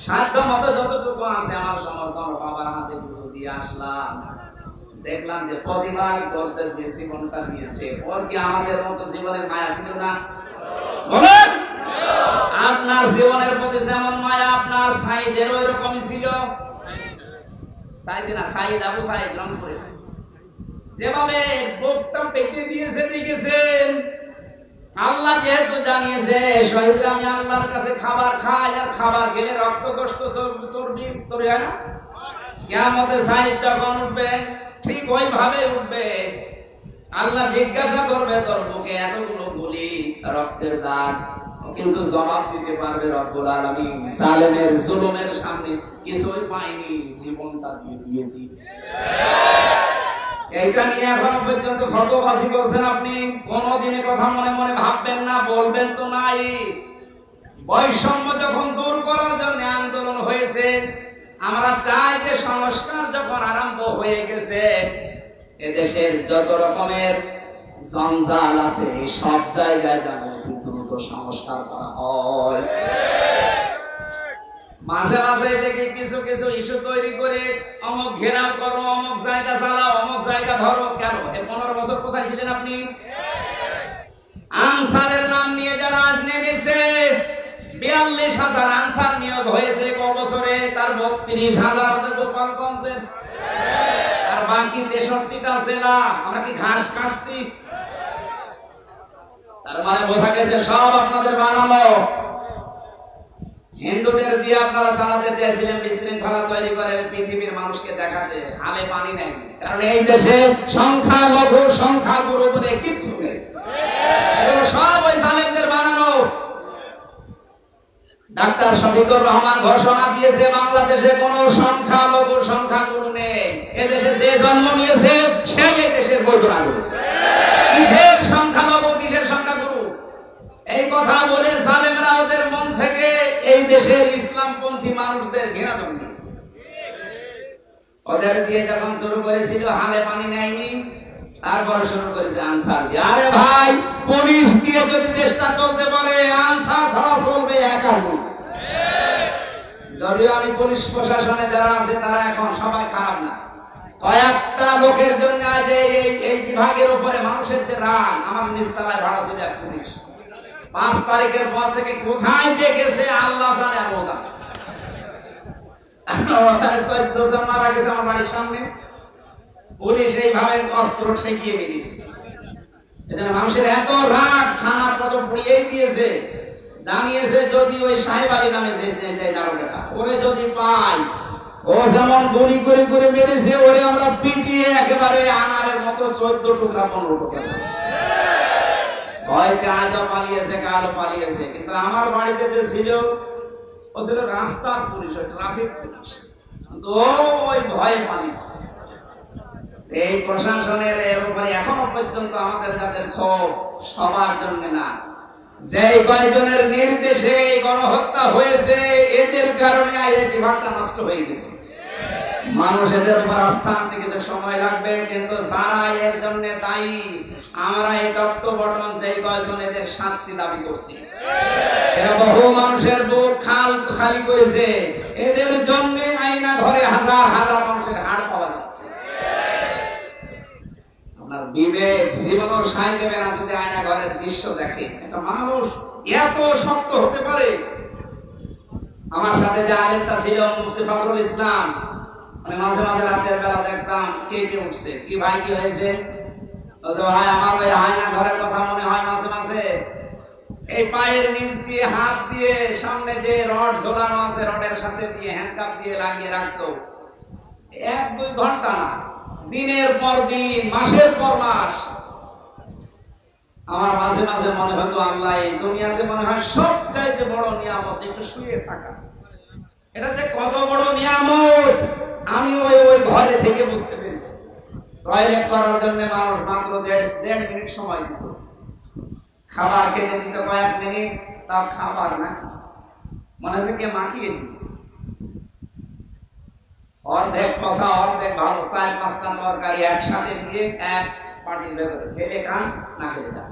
সাধ্য মতো যতটুকু আছে আমার সমর্থন, বাবার হাতে কিছু দিয়ে আসলাম। দেখলাম যে প্রতিবাদ করতে যে জীবনটা দিয়েছে, ওর কি আমাদের মতো জীবনের মায়া ছিল না? বলেন, আপনার জীবনের প্রতি যেমন মায়া আপনার সাইদের ওই রকমই ছিল। সাইদ না, সাইদ আবু সাইদ রংপুরে যেভাবে বুকটা পেতে দিয়েছে দেখেছেন। আল্লাহ যেহেতু জানিয়েছে শহীদরা আমি আল্লাহর কাছে খাবার খাই, আর খাবার খেলে রক্ত কষ্ট চর্বি তৈরি হয় না। কিয়ামতে সাইদ যখন উঠবে ঠিক ওইভাবে উঠবে। আল্লাহ জিজ্ঞাসা করবে, তোর বুকে এতগুলো গুলি, রক্তের দাগ, কিন্তু জবাব দিতে পারবে রব্বুল আলামিন জালেমের জুলুমের সামনে কিছুই পাইনি, জীবনটা দিয়ে দিয়েছি। এইটা নিয়ে এখনো পর্যন্ত ফতোয়াবাজি করছেন আপনি। কোনদিনে কথা মনে মনে ভাববেন না, বলবেন তো নাই। বৈষম্য যখন দূর করার জন্য আন্দোলন হয়েছে, আমরা চাই যে সংস্কার যখন আরম্ভ হয়ে গেছে, এদেশের যত রকমের জঞ্জাল আছে সব জায়গায় যেন দ্রুত সংস্কার করা হয়। মাঝে মাঝে দেখি কিছু কিছু ইস্যু তৈরি করে অমুক ঘেরাও করো, অমুক জায়গা চালাও, অমুক জায়গা ধরো। কেন? 15 বছর কোথায় ছিলেন আপনি? আনসারের নাম নিয়ে যারা আজ নেমেছে, 42,000 আনসার নিয়োগ হয়েছে ক বছরে, তার 32,000 গোপালগঞ্জের, আর বাকি 63টা জেলা। আমরা কি ঘাস কাটছি? তার মানে বোঝা গেছে সব আপনাদের বানানো। হিন্দুদের দিয়ে আপনারা চালাতে চেয়েছিলেন বিশৃঙ্খলা তৈরি করে পৃথিবীর মানুষকে দেখাতে, হালে পানি নেই। কারণ এই দেশে সংখ্যালঘু সংখ্যাগুরু বলে কিচ্ছু নেই, এগুলো সব ওই জালেমদের বানানো। ডাক্তার শফিকুর রহমান ঘোষণা দিয়েছে বাংলাদেশে কোন সংখ্যালঘু সংখ্যাগুরু নেই। এদেশে যে জন্ম নিয়েছে সেই এই দেশের গোড়াগুরু। কিসের সংখ্যালঘু, কিসের সংখ্যাগুরু? এই কথা বলে জালেমরা ওদের মন থেকে এই দেশের ইসলামপন্থী মানুষদের ঘৃণা জন্মেছে। ওদের দিয়ে যখন শুরু করেছিল হালে পানি নেয়নি, তারপরে শুরু করেছে আনসার দিয়ে। আরে ভাই, পুলিশ দিয়ে যদি দেশটা চলতে পারে, আনসার ছাড়া চলবে একা। যদিও আমি পুলিশ প্রশাসনে যারা আছে তারা এখন সবাই খারাপ না, কয়েকটা লোকের জন্য এই বিভাগের উপরে মানুষের যে রাগ। আমার নিচতলায় ভাড়া ছিল এক পুলিশ, 5 তারিখের পর থেকে কোথায় গেছে আল্লাহ জানে আর ও জানে। 14 জন মারা গেছে আমার বাড়ির সামনে, পুলিশ এইভাবে অস্ত্র ঠেকিয়ে দিয়েছে। এজন্য মানুষের এত রাগ, থানা পর্যন্ত পুড়িয়ে দিয়েছে। জানিয়েছে যদি ওই সাহেব আলী নামে যে দারোগাটা, ওরে যদি পাই, ও যেমন গুলি করে করে মেরেছে, ওরে আমরা পিটিয়ে একেবারে আনারের মতো 14 টুকরা 15 টুকরা। ভয়তে আজও পালিয়েছে, কালও পালিয়েছে। কিন্তু আমার বাড়িতে যে ছিল, ও ছিল রাস্তার পুলিশ, ট্রাফিক পুলিশ, কিন্তু ওই ভয়ে পালিয়েছে। এই প্রশাসনের এর উপরে এখনো পর্যন্ত আমাদের যাদের ক্ষোভ সবার জন্য না, যে কয়েকজনের নির্দেশে গণহত্যা হয়েছে, এদের কারণে এই বিভাগটা নষ্ট হয়ে গেছে। মানুষ এদের উপর আস্থা আনতে কিছু সময় লাগবে, কিন্তু যারা এর জন্য দায়ী, আমরা এই দত্ত বটন যেই কয়েকজন এদের শাস্তি দাবি করছি। এরা বহু মানুষের বুক খালি করেছে, এদের জন্য আয়না ঘরে হাজার হাজার মানুষের হাড় পাওয়া যাচ্ছে। আপনার বিবেক জীবনও সাই দেবে না যদি আয়না ঘরের দৃশ্য দেখে। একটা মানুষ এত শক্ত হতে পারে। আমার সাথে যে আলেমটা ছিল মুফতি ফখরুল ইসলাম, আমি মাঝে মাঝে রাতের বেলা দেখতাম কেটে উঠছে। কি ভাই কি হয়েছে? ভাই আমার ওই আয়না ঘরের কথা মনে হয় মাঝে মাঝে। এই পায়ের নিচ দিয়ে হাত দিয়ে সামনে যে রড ঝোলানো আছে, রডের সাথে দিয়ে হ্যান্ডকাপ দিয়ে লাগিয়ে রাখতো 1-2 ঘন্টা না, দিনের পর দিন, মাসের পর মাস। আমার মাঝে মাঝে মনে হতো আল্লাহ, এই দুনিয়াতে মনে হয় সবচাইতে বড় নিয়ামত একটু শুয়ে থাকা। এটা যে কত বড় নিয়ামত আমি ওই ঘরে থেকে বুঝতে পেরেছি। টয়লেট করার জন্য মানুষ মাত্র 1.5 মিনিট সময় দিত, খাবার খেতে দিত কয়েক মিনিট, তাও খাবার না মনে হচ্ছে কে মাখিয়ে দিচ্ছে। অর্ধেক কষা অর্ধেক ভালো 4-5টা তরকারি একসাথে দিয়ে এক পাটির ভেতরে খেলে খান, না খেলে যান।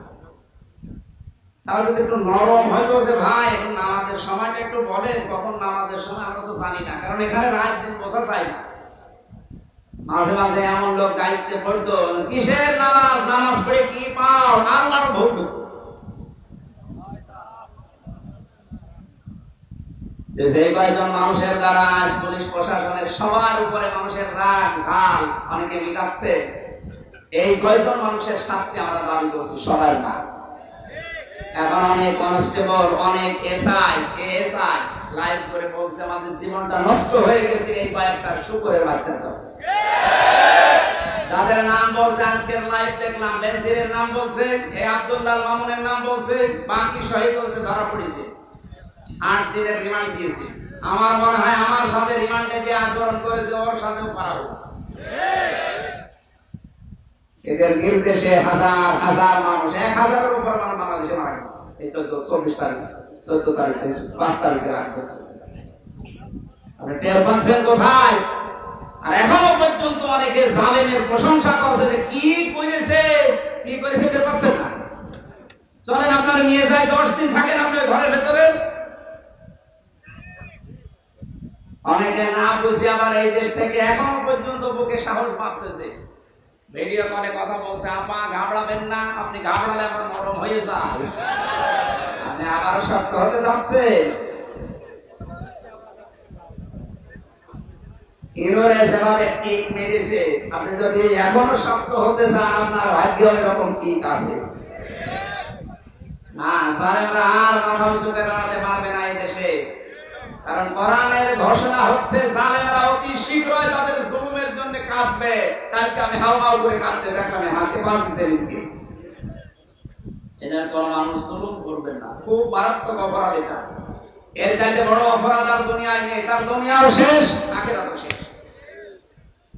তাহলে যদি একটু নরম হইতো যে ভাই এখন নামাজের সময়টা একটু বলে, কখন নামাজের সময় আমরা তো জানি না, কারণ এখানে রাত দিন বোঝা যায় না। মাঝে মাঝে এমন লোক দায়িত্বে পড়তো, কিসের নামাজ, নামাজ পড়ে কি পাও, আল্লাহর ভোগ। যে কয়েকজন মানুষের দ্বারা আজ পুলিশ প্রশাসনের সবার উপরে মানুষের রাগ ঝাল অনেকে মিটাচ্ছে, এই কয়েকজন মানুষের শাস্তি আমরা দাবি করছি, সবাই না। এখন অনেক কনস্টেবল, অনেক এসআই লাইভ করে বলছে আমাদের জীবনটা নষ্ট হয়ে গেছে এই কয়েকটা শুকরের বাচ্চাটা। যাদের নাম বলছে আজকের লাইভ দেখলাম, বেনজিরের নাম বলছে, এই আব্দুল্লাহ মামুনের নাম বলছে, বাকি শহীদ বলছে ধরা পড়েছে, 8 দিনের রিমান্ড দিয়েছে। আমার মনে হয় আমার সাথে রিমান্ডে যে আচরণ করেছে ওর সাথেও করা হোক। এদের নির্দেশে হাজার হাজার মানুষ, 1000-এর উপর মানুষ বাংলাদেশে মারা গেছে এই 14 তারিখ 5 তারিখের আগে। আপনি টের পাচ্ছেন কোথায়? আর এখনো পর্যন্ত অনেকে জালেমের প্রশংসা করছে যে কি করেছে টের পাচ্ছেন না। চলেন আপনারা নিয়ে যাই, 10 দিন থাকেন আপনার ঘরের ভেতরে। অনেকে না বুঝে আবার এই দেশ থেকে এখনো পর্যন্ত বুকে সাহস পাচ্ছে, ভিডিও কলে কথা বলছে, আপা ঘাবড়াবেন না, আপনি ঘাবড়ালে আমার নরম হয়ে যান, আপনি আবারও শক্ত হতে যাচ্ছে। আপনি যদি এখনো শক্ত হতে চান, আপনার ভাগ্য এরকম ঠিক আছে না। জালেমরা আর মাথা উঁচুতে দাঁড়াতে পারবে না এই দেশে, কারণ কোরআনের ঘোষণা হচ্ছে জালেমরা অতি শীঘ্রই তাদের জুলুমের জন্য কাঁদবে। কালকে আমি হাউ হাউ করে কাঁদতে দেখলাম, হাতে পাঁচ দিচ্ছে লিখে। এদের কোন মানুষ জুলুম করবেন না, খুব মারাত্মক অপরাধ এটা। এর চাইতে বড় অপরাধ আর দুনিয়ায় নেই। তার দুনিয়াও শেষ, আখিরাতও শেষ।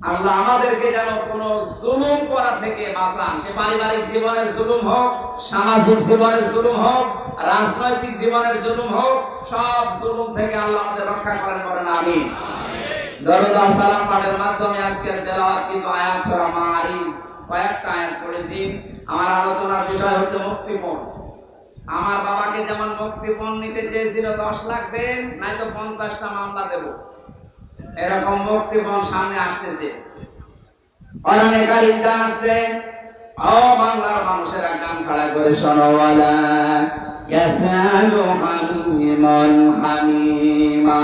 আল্লাহ আমাদেরকে যেন কোন জুলুম করা থেকে বাঁচান। সে পারিবারিক জীবনের জুলুম হোক, সামাজিক জীবনের জুলুম হোক, রাজনৈতিক জীবনের জুলুম হোক, সব জুলুম থেকে আল্লাহ আমাদের রক্ষা করেন, বলেন আমিন। দরুদ ও সালাম পাঠের মাধ্যমে আজকের তেলাওয়াত কিন্তু আয়াত সূরা মারিজ কয়েকটা আয়াত পড়েছি। আমার আলোচনার বিষয় হচ্ছে মুক্তিপণ। আমার বাবাকে যেমন মুক্তিপণ নিতে চেয়েছিল 10 লাখ দেন, নয়তো 50টা মামলা দেব, এরকম মুক্তিপণ সামনে আসতেছে। কোরআনে কারীম জানাচ্ছে, ও বাংলার মানুষেরা কান খাড়া করে শোনো, ওয়ালা ইয়াসালু হামিমান হামিমা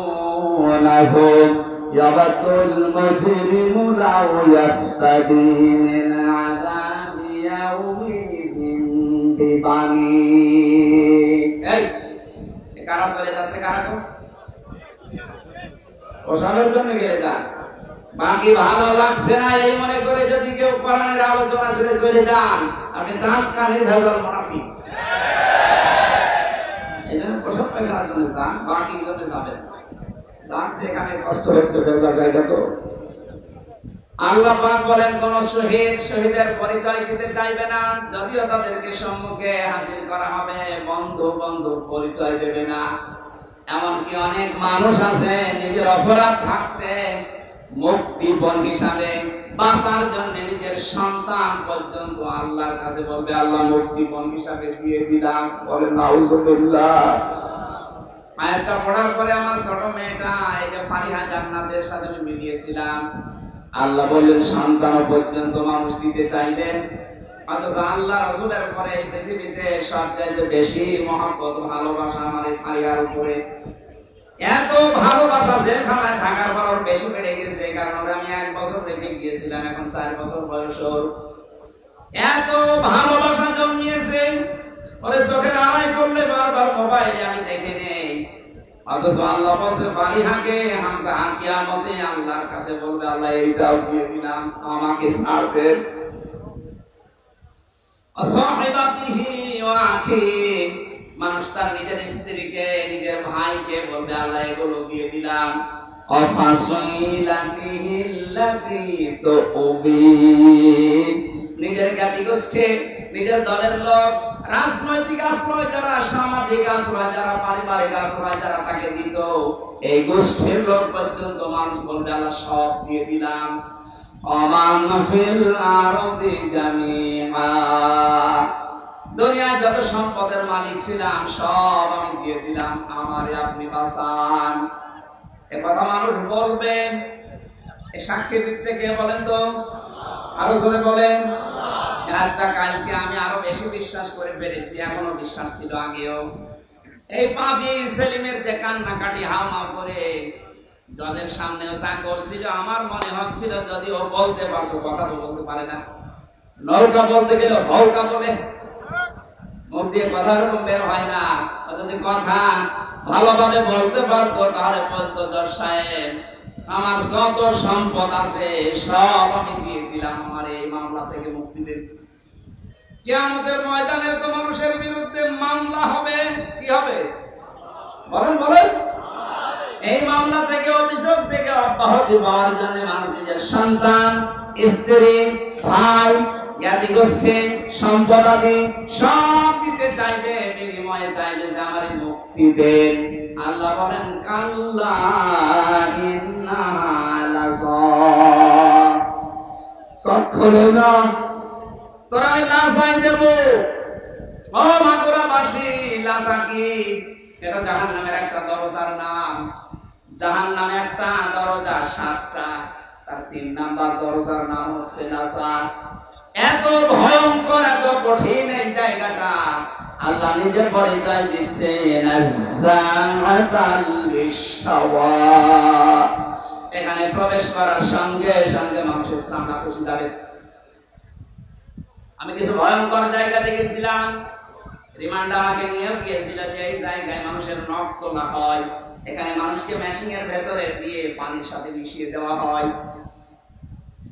ইউবাসসিরুনাহুম ইয়াবাতুল মুজরিমু লাউ ইয়াফতাদি মিন আযাবি ইয়াউমিন বিবানি। এই কারা চলে যাচ্ছে, কারা তো ওষানোর জন্য গেলে যান, বাকি ভালো লাগছে না এই মনে করে যদি কেউ কোরআনের আলোচনা ছেড়ে চলে যান, আপনি দাঁত কানের ভেজাল মুনাফিক। এই জন্য প্রসব পেলার জন্য যান, বাকি জন্য যাবেন। লাগছে এখানে কষ্ট হচ্ছে, জায়গা তো। আল্লাহ পাক বলেন, কোন শহীদের পরিচয় দিতে চাইবে না, যদিও তাদেরকে সম্মুখে হাজির করা হবে, বন্ধু বন্ধুর পরিচয় দেবে না। এমনকি অনেক মানুষ আছে নিজের অপরাধ থাকতে মুক্তিপণ হিসাবে বাঁচার জন্য নিজের সন্তান পর্যন্ত আল্লাহর কাছে বলবে আল্লাহ মুক্তিপণ হিসাবে দিয়ে দিলাম। বলে নাউজুবিল্লাহ। আয়াতটা পড়ার পরে আমার ছোট মেয়েটা এই যে ফারিহা জান্নাতের সাথে আমি মিলিয়েছিলাম। আল্লাহ বললেন সন্তান পর্যন্ত মানুষ দিতে চাইলেন, অথচ আল্লাহ রাসূলের পরে এই পৃথিবীতে সবচেয়ে বেশি মহব্বত ভালোবাসা আমার এই ফারিহার উপরে। এত ভালোবাসা জেলখানায় থাকার পর বেশি বেড়ে গেছে, কারণ আমি 1 বছর রেখে গিয়েছিলাম, এখন 4 বছর বয়স। এত ভালোবাসা জন্মিয়েছে, ওরে চোখের আড়াই করলে বারবার মোবাইলে আমি দেখে নেই। অথচ আল্লাহ বলছে ফারিহাকে হামজা কিয়ামতে আল্লাহর কাছে বলবে আল্লাহ এইটাও দিয়ে দিলাম, আমাকে ছাড় দেন। সাহিবাতিহি ওয়া আখি, মানুষ তার নিজের স্ত্রীকে নিজের ভাইকে বলবে আল্লাহ এগুলো দিয়ে দিলাম। নিজের জ্ঞাতি গোষ্ঠী, নিজের দলের লোক, রাজনৈতিক আশ্রয় যারা, সামাজিক আশ্রয় যারা, পারিবারিক আশ্রয় যারা তাকে দিত, এই গোষ্ঠীর লোক পর্যন্ত মানুষ বলবে আল্লাহ সব দিয়ে দিলাম। দুনিয়ায় যত সম্পদের মালিক ছিলাম সব আমি দিয়ে দিলাম, আমারে আপনি বাঁচান। এ কথা মানুষ বলবেন। এ সাক্ষী দিচ্ছে কে বলেন তো? আরো জোরে বলেন। একটা কালকে আমি আরো বেশি বিশ্বাস করে ফেলেছি, এখনো বিশ্বাস ছিল আগেও। এই পাঁচই সেলিমের যে কান্নাকাটি হাওয়া করে জলের সামনেও চা করছিল, আমার মনে হচ্ছিল যদি ও বলতে পারতো, কথা তো বলতে পারে না, নৌকা বলতে গেলে হৌকা বলে, মুখ দিয়ে কথা এরকম বের হয় না। যদি কথা ভালোভাবে বলতে পারতো তাহলে বলতো দশ সাহেব আমার যত সম্পদ আছে সব আমি দিয়ে দিলাম, আমার এই মামলা থেকে মুক্তি দেন। কিয়ামতের ময়দানে তো মানুষের বিরুদ্ধে মামলা হবে, কি হবে বলেন বলেন? এই মামলা থেকে, অভিযোগ থেকে অব্যাহতি পাওয়ার জন্য মানুষ নিজের সন্তান, স্ত্রী, ভাই, জ্ঞাতি গোষ্ঠী, সম্পদাদি সব দিতে চাইবে, বিনিময়ে চাইবে যে আমার মুক্তি দেন। আল্লাহ বলেন কাল্লা ইন্নাহা লাযা, কখনো না, তোরা আমি লাজাই দেব। ও মাগুরাবাসী, লাজা কি? এটা জাহান্নামের একটা দরজার নাম। জাহান্নামে একটা দরজা 7টা, তার 3 নাম্বার দরজার নাম হচ্ছে লাজা। এত ভয়ঙ্কর, এত কঠিন এই জায়গাটা, আল্লাহ নিজে পরিচয় দিচ্ছে নাযাআতাল লিশাওয়া। এখানে প্রবেশ করার সঙ্গে সঙ্গে মানুষের চামড়া খুশি যাবে। আমি কিছু ভয়ঙ্কর জায়গা দেখেছিলাম, রিমান্ড আমাকে নিয়ে গিয়েছিল যে এই জায়গায় মানুষের নখ তোলা হয়, এখানে মানুষকে মেশিনের ভেতরে দিয়ে পানির সাথে মিশিয়ে দেওয়া হয়,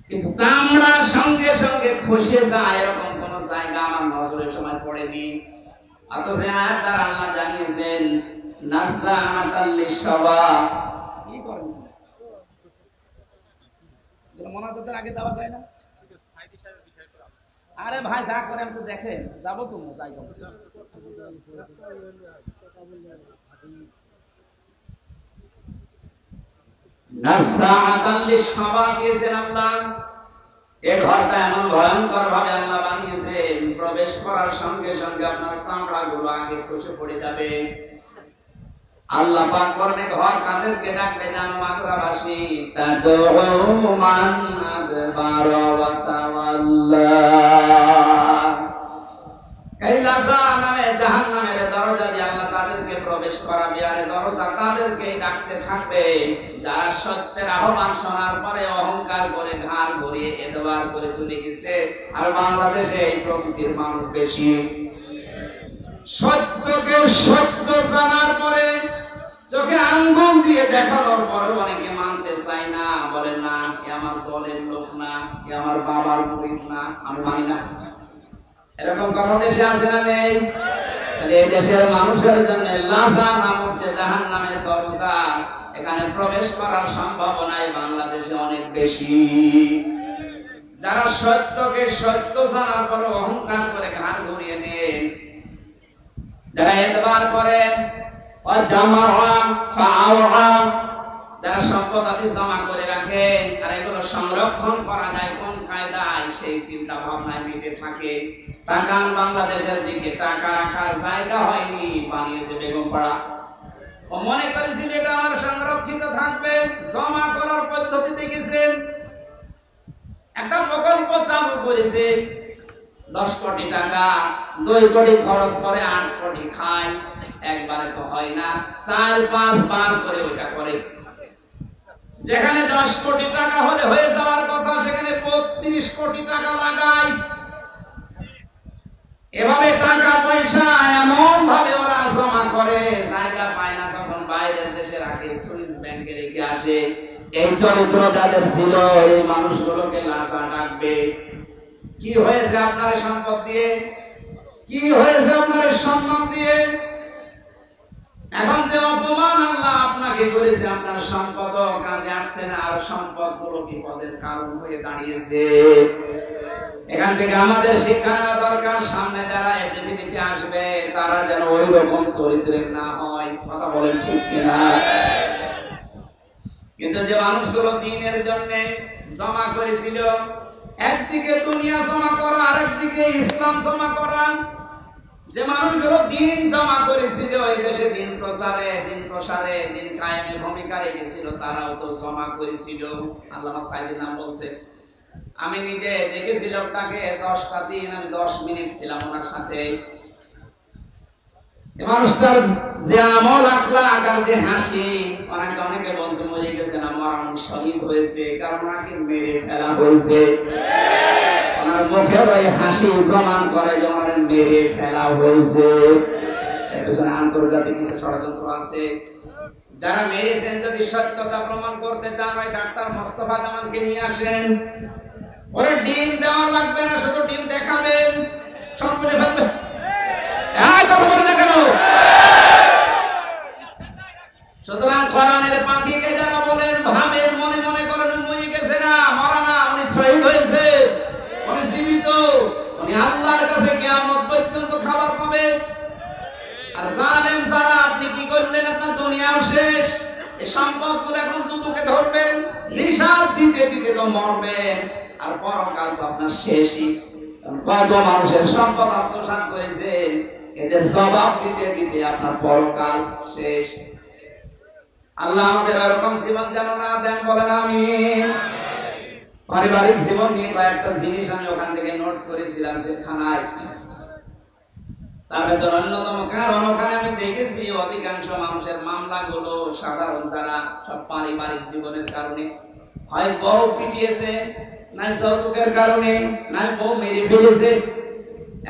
কিন্তু চামড়ার সঙ্গে সঙ্গে খসে যায়, এরকম কোন জায়গা আমার নজরের সময় পড়েনি। অথচ আয়াত আল্লাহ জানিয়েছেন নাযাআতাল লিশাওয়া। কি করেন মনাজাতের আগে দেওয়া যায় না? আরে ভাই যা করে আমি তো দেখেন যাবো তো যাই নাযাআতাল লিশাওয়া দিয়েছেন আল্লাহ। এই ঘরটা এমন ভয়ঙ্কর ভাবে আল্লাহ বানিয়েছেন, প্রবেশ করার সঙ্গে সঙ্গে আপনার চামড়া গুলো আগে খসে পড়ে যাবে। আল্লাহ পাক বলেন ঘর কাদেরকে ডাকবে জানো মাগুরাবাসী? তাদউ মান আদবারা ওয়া তাওয়াল্লা। এই লাজা নামে জাহান্নামের দরজা দিয়ে আল্লাহ তাদেরকে প্রবেশ করাবে, আর দরজা তাদেরকে ডাকতে থাকবে যারা সত্যের আহ্বান শোনার পরে অহংকার করে ঘাড় ঘুরিয়ে এতবার করে চলে গেছে। আর বাংলাদেশে এই প্রকৃতির মানুষ বেশি। সত্যকে সত্য জানার পরে চোখে আঙ্গুল দিয়ে দেখানোর পরে অনেকে মানতে চায় না, বলে না এ আমার দলের লোক না, এ আমার বাবার মুরিদ না, আমি মানি না। এরকম কথা দেশে আছে না নেই? এই দেশের মানুষের জন্য লাজা নামক যে জাহান্নামের দরজা, এখানে প্রবেশ করার সম্ভাবনাই বাংলাদেশে অনেক বেশি। যারা সত্যকে সত্য জানার পর অহংকার করে ঘাড় ঘুরিয়ে নেন, যারা এতবার করেন যারা সম্পদ আদি জমা করে রাখে আর এগুলো সংরক্ষণ করা যায় কোন কায়দায় সেই চিন্তা ভাবনায় মেতে থাকে। তাকান বাংলাদেশের দিকে, টাকা রাখার জায়গা হয়নি, বানিয়েছে বেগম পাড়া। ও মনে করেছিল এটা আমার সংরক্ষিত থাকবে, জমা করার পদ্ধতি দেখেছেন। একটা প্রকল্প চালু করেছে, 10 কোটি টাকা, 2 কোটি খরচ করে 8 কোটি খায়। একবারে তো হয় না, 4-5 বার করে ওইটা করে। যেখানে 10 কোটি টাকা হলে হয়ে যাওয়ার কথা সেখানে 35 কোটি টাকা লাগায়। এভাবে টাকা পয়সা এমন ভাবে ওরা জমা করে, জায়গা পায় না তখন বাইরের দেশে রাখে, সুইস ব্যাংকে রেখে আসে। এই চরিত্র যাদের ছিল এই মানুষগুলোকে লাশা ডাকবে। কি হয়েছে আপনার সম্পদ দিয়ে? কি হয়েছে আপনার সম্মান দিয়ে? এখন যে অপমান আল্লাহ আপনাকে করেছে, আপনার সম্পদ কাজে আসছে না, আর সম্পদ গুলো বিপদের কারণ হয়ে দাঁড়িয়েছে। এখান থেকে আমাদের শিক্ষা নেওয়া দরকার, সামনে যারা এই পৃথিবীতে আসবে তারা যেন ওই রকম চরিত্রের না হয়। কথা বলেন ঠিক কিনা? কিন্তু যে মানুষগুলো দিনের জন্য জমা করেছিল, একদিকে দুনিয়া জমা করা, আরেকদিকে ইসলাম জমা করা। যে মানুষগুলো দিন জমা করেছিল, এই দেশে দিন প্রসারে দিন কায়েমে ভূমিকা রেখেছিল, তারাও তো জমা করেছিল। আল্লামা সাইদির নাম বলছে, আমি নিজে দেখেছিলাম তাকে 10টা দিন, আমি 10 মিনিট ছিলাম ওনার সাথে। মানুষটার যে আমল আখলাক আর যে হাসি, অনেকে বলছে মরে গেছে না, মরণ শহীদ হয়েছে, কারণ ওনাকে মেরে ফেলা হয়েছে। ওনার মুখের ওই হাসি প্রমাণ করে যে ওনাকে মেরে ফেলা হয়েছে। এর পেছনে আন্তর্জাতিক কিছু ষড়যন্ত্র আছে। যারা মেরেছেন যদি সত্যতা প্রমাণ করতে চান, ওই ডাক্তার মোস্তফা জামানকে নিয়ে আসেন। ওরা ডিম দেওয়া লাগবে না, শুধু ডিম দেখাবেন, সব বলে ফেলবেন। সুতরাং কোরআনের পাখিকে যারা বলেন, ভাবেন, মনে মনে করেন মরে গেছে না, মরা না, উনি শহীদ হয়েছে, উনি জীবিত, উনি আল্লাহর কাছে কিয়ামত পর্যন্ত খাবার পাবে। আর জানেন যারা, আপনি কি করলেন? আপনার দুনিয়াও শেষ, এই সম্পদগুলো এখন দুটোকে ধরবেন, হিসাব দিতে দিতে তো মরবেন, আর পরকাল তো আপনার শেষই। কত মানুষের সম্পদ আত্মসাৎ করেছে, এদের জবাব দিতে দিতে আপনার পরকাল শেষ। আল্লাহ আমাদের এরকম জীবন যেন না দেন, বলেন আমিন। পারিবারিক জীবন নিয়ে কয়েকটা জিনিস আমি ওখান থেকে নোট করেছিলাম জেলখানায়। তার ভেতর অন্যতম কারণ, ওখানে আমি দেখেছি অধিকাংশ মানুষের মামলাগুলো সাধারণ যারা সব পারিবারিক জীবনের কারণে, হয় বউ পিটিয়েছে, না যৌতুকের কারণে, না বউ মেরে ফেলেছে।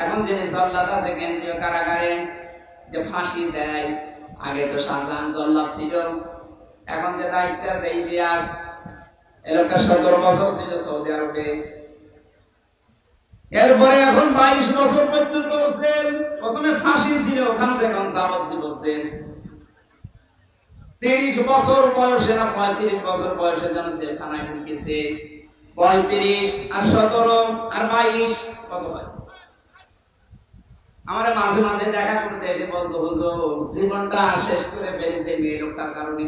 এখন যিনি জল্লাদ আছে কেন্দ্রীয় কারাগারে, যে ফাঁসি দেয়, আগে তো শাহজাহান জল্লাদ ছিল, এখন যে দায়িত্বে আছে ইলিয়াস, এরকম 17 বছর ছিল সৌদি আরবে, এরপরে এখন 22 বছর পর্যন্ত হচ্ছেন। প্রথমে ফাঁসি ছিল, ওখান থেকে এখন যাবজ্জীবন হচ্ছেন। 30 বছর বয়সে না 35 বছর বয়সে যেন জেলখানায় ঢুকেছে। 35 আর 17 আর 22 কত হয়? আমার মাঝে মাঝে দেখা করতে এসে বলতো, হুজুর জীবনটা শেষ করে ফেলেছে মেয়ে লোকটার কারণে।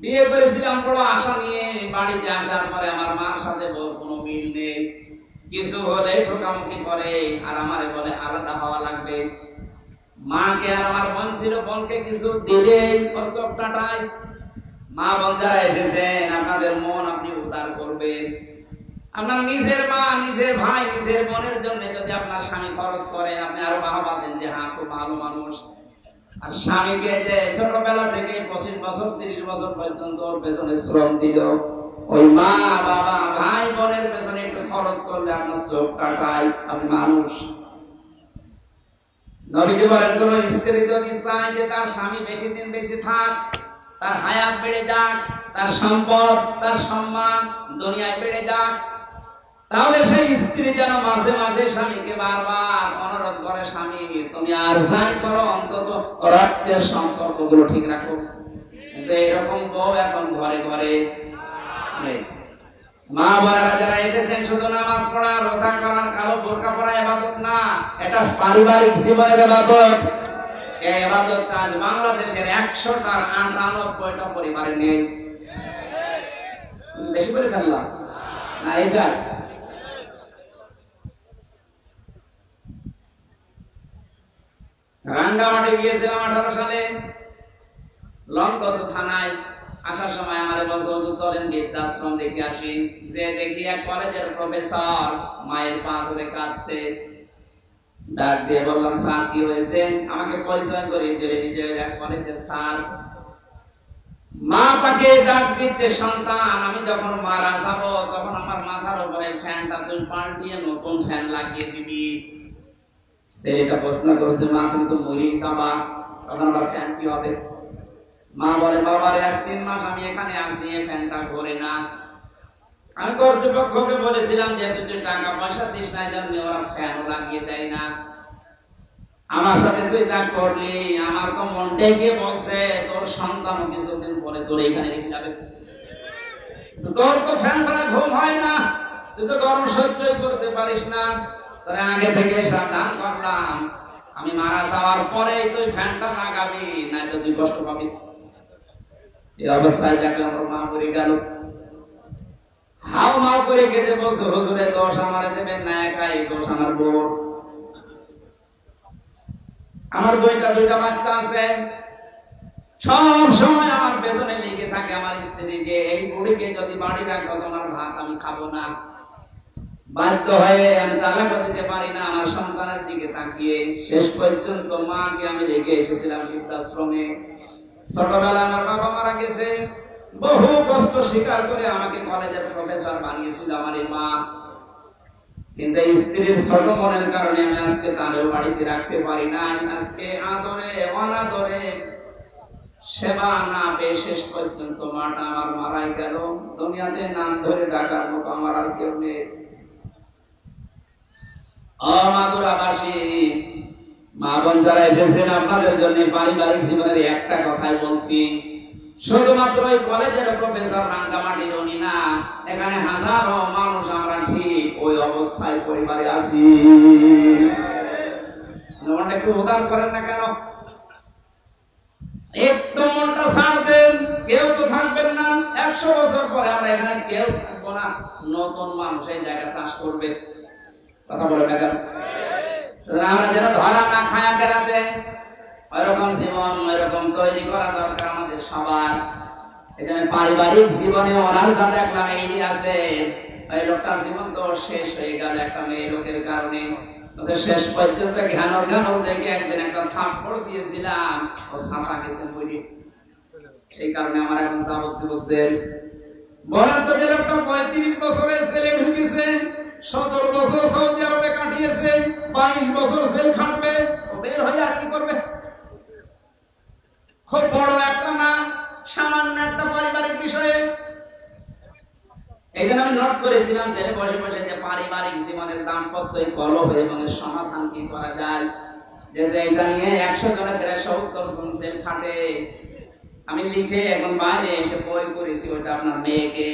বিয়ে করেছিলাম বড় আশা নিয়ে, বাড়িতে আসার পরে আমার মার সাথে কোনো মিল নেই, কিছু হলে ঠোকামুখি করে, আর আমারে বলে আলাদা হওয়া লাগবে। মাকে আর আমার বোন ছিল, বোনকে কিছু দিলে চোখ টাটায়। মা বোন যারা এসেছেন, আপনাদের মন আপনি উদার করবেন। আপনার নিজের মা, নিজের ভাই, নিজের বোনের জন্য যদি আপনার স্বামী খরচ করেন, আপনি আরো বাহবা দেন যে হ্যাঁ খুব ভালো মানুষ। আর স্বামীকে যে ছোটবেলা থেকে 25 বছর 30 বছর পর্যন্ত ওর পেছনে শ্রম দিল, ওই মা বাবা ভাই বোনের পেছনে একটু খরচ করলে আপনার চোখ কাটায়, আপনি মানুষ। নবীজি বলেন, কোন স্ত্রী যদি চায় যে তার স্বামী বেশি দিন বেশি থাক, তার হায়াত বেড়ে যাক, তার সম্পদ তার সম্মান দুনিয়ায় বেড়ে যাক, তাহলে সেই স্ত্রী যেন মাঝে মাঝে স্বামীকে বারবার অনুরোধ করে, স্বামী তুমি আর যাই করো অন্তত রক্তের সম্পর্কগুলো ঠিক রাখো। কিন্তু এরকম বউ এখন ঘরে ঘরে নেই। মা বোনেরা যারা এসেছেন, শুধু নামাজ পড়া, রোজা করা, কালো বোরকা পরা ইবাদত না, এটা পারিবারিক জীবনের ইবাদত। এই ইবাদত কাজ বাংলাদেশের 100টার 98টা পরিবারে নেই। বেশি করে ফেললাম না? এটা রাঙ্গামাটি গিয়েছিলাম 18 সালে, লঙ্গত থানায়। আসার সময় আমার বছর চলেন বৃদ্ধাশ্রম দেখে আসি। যে দেখি এক কলেজের প্রফেসর মায়ের পা ধরে কাঁদছে। ডাক দিয়ে বললাম, স্যার কি হয়েছে? আমাকে পরিচয় করে দিলেন নিজের এক কলেজের স্যার। মা পাকে ডাক দিচ্ছে, সন্তান আমি যখন মারা যাব তখন আমার মাথার উপরে ফ্যানটা তুই পাল্টিয়ে নতুন ফ্যান লাগিয়ে দিবি। ছেলেটা প্রশ্ন করেছে, মা তুমি তো মরেই যাবা, তখন আবার ফ্যান কি হবে? মা বলে, বাবার আজ 3 মাস আমি এখানে আছি, এই ফ্যানটা ঘোরে না। আমি কর্তৃপক্ষকে বলেছিলাম যে তুই টাকা পয়সা দিস না, জন্য ওরা ফ্যানও লাগিয়ে দেয় না। আমার সাথে তুই যা করলি, আমার তো মনটাই গিয়ে বলছে তোর সন্তান কিছুদিন পরে তোর এখানে রেখে যাবে। তোর তো ফ্যান ছাড়া ঘুম হয় না, তুই তো গরম সহ্যই করতে পারিস না। তোর আগে থেকে সাবধান করলাম, আমি মারা যাওয়ার পরে তুই ফ্যানটা লাগাবি, না তো তুই কষ্ট পাবি। এই অবস্থায় দেখলাম ওর মা মরে গেল। হাও মাও করে কেটে বলছে, হুজুরের দোষ আমারে দেবেন না, একাই দোষ আমার বউ। আমার দুইটা বাচ্চা আছে, সব সময় আমার পেছনে লেগে থাকে আমার স্ত্রীকে। এই বুড়িকে যদি বাড়ি রাখো তোমার ভাত আমি খাবো না। বাধ্য হয়ে আমি তালাক দিতে পারি না আমার সন্তানের দিকে তাকিয়ে। শেষ পর্যন্ত মাকে আমি রেখে এসেছিলাম বৃদ্ধাশ্রমে। ছোটবেলায় আমার বাবা মারা গেছে, বহু কষ্ট স্বীকার করে আমাকে কলেজের প্রফেসর বানিয়েছিল আমার এই মা। কিন্তু স্ত্রীর ছোট মনের কারণে আমি আজকে তারও বাড়িতে রাখতে পারি না। আজকে আদরে অনাদরে সেবা না পেয়ে শেষ পর্যন্ত মাটা আমার মারাই গেল। দুনিয়াতে নাম ধরে ডাকার মতো আমার আর কেউ নেই। মাগুরাবাসী মা বোন যারা এসেছেন, আপনাদের জন্য পারিবারিক জীবনের একটা কথাই বলছি। শুধুমাত্র ওই কলেজের প্রফেসর রাঙ্গামাটির উনি না, এখানে হাজারো মানুষ আমরা ঠিক ওই অবস্থায় পরিবারে আছি। মনটা একটু উদার করেন না কেন? একটু মনটা ছাড় দেন, কেউ তো থাকবেন না। 100 বছর পরে আমরা এখানে কেউ থাকবো না, নতুন মানুষ এই জায়গা চাষ করবে। কথা বলে না কেন? আমরা যেন ধরা না খায়া বেড়াতে, ওইরকম জীবন ওইরকম তৈরি করা দরকার আমাদের সবার। এখানে পারিবারিক জীবনে ওনার যা দেখলাম এই আছে, ওই লোকটার জীবন তো শেষ হয়ে গেল একটা মেয়ে লোকের কারণে। ওদের শেষ পর্যন্ত ঘ্যান দেখে একদিন একটা থাপ্পড় দিয়েছিলাম, ও ছাতা গেছে বই। এই কারণে আমার এখন যা বলছে বলেন তো, যে লোকটা 35 বছরের ছেলে ঢুকেছে, 17 বছর সৌদি আরবে কাটিয়েছে, 22 বছর জেল খাটবে, বের হয়ে আর কি করবে? খুব বড় একটা না, সামান্য একটা পারিবারিক বিষয়ে। এখানে আমি নোট করেছিলাম যে বসে বসে যে পারিবারিক জীবনের দাম্পত্য কলহ এবং এর সমাধান কি করা যায়। যেহেতু এটা নিয়ে 100 জনের 70 জন জেল খাটে। আমি লিখে এখন বাইরে এসে বই করেছি, ওটা আপনার মেয়েকে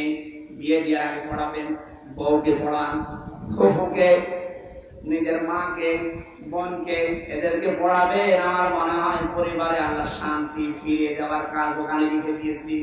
বিয়ে দেওয়ার আগে পড়াবেন, বউকে পড়ান, ফুফুকে, নিজের মাকে, বোনকে, এদেরকে পড়াবে। আমার মনে হয় পরিবারে আল্লাহ শান্তি ফিরিয়ে দেওয়ার কাজ ওখানে লিখে দিয়েছি।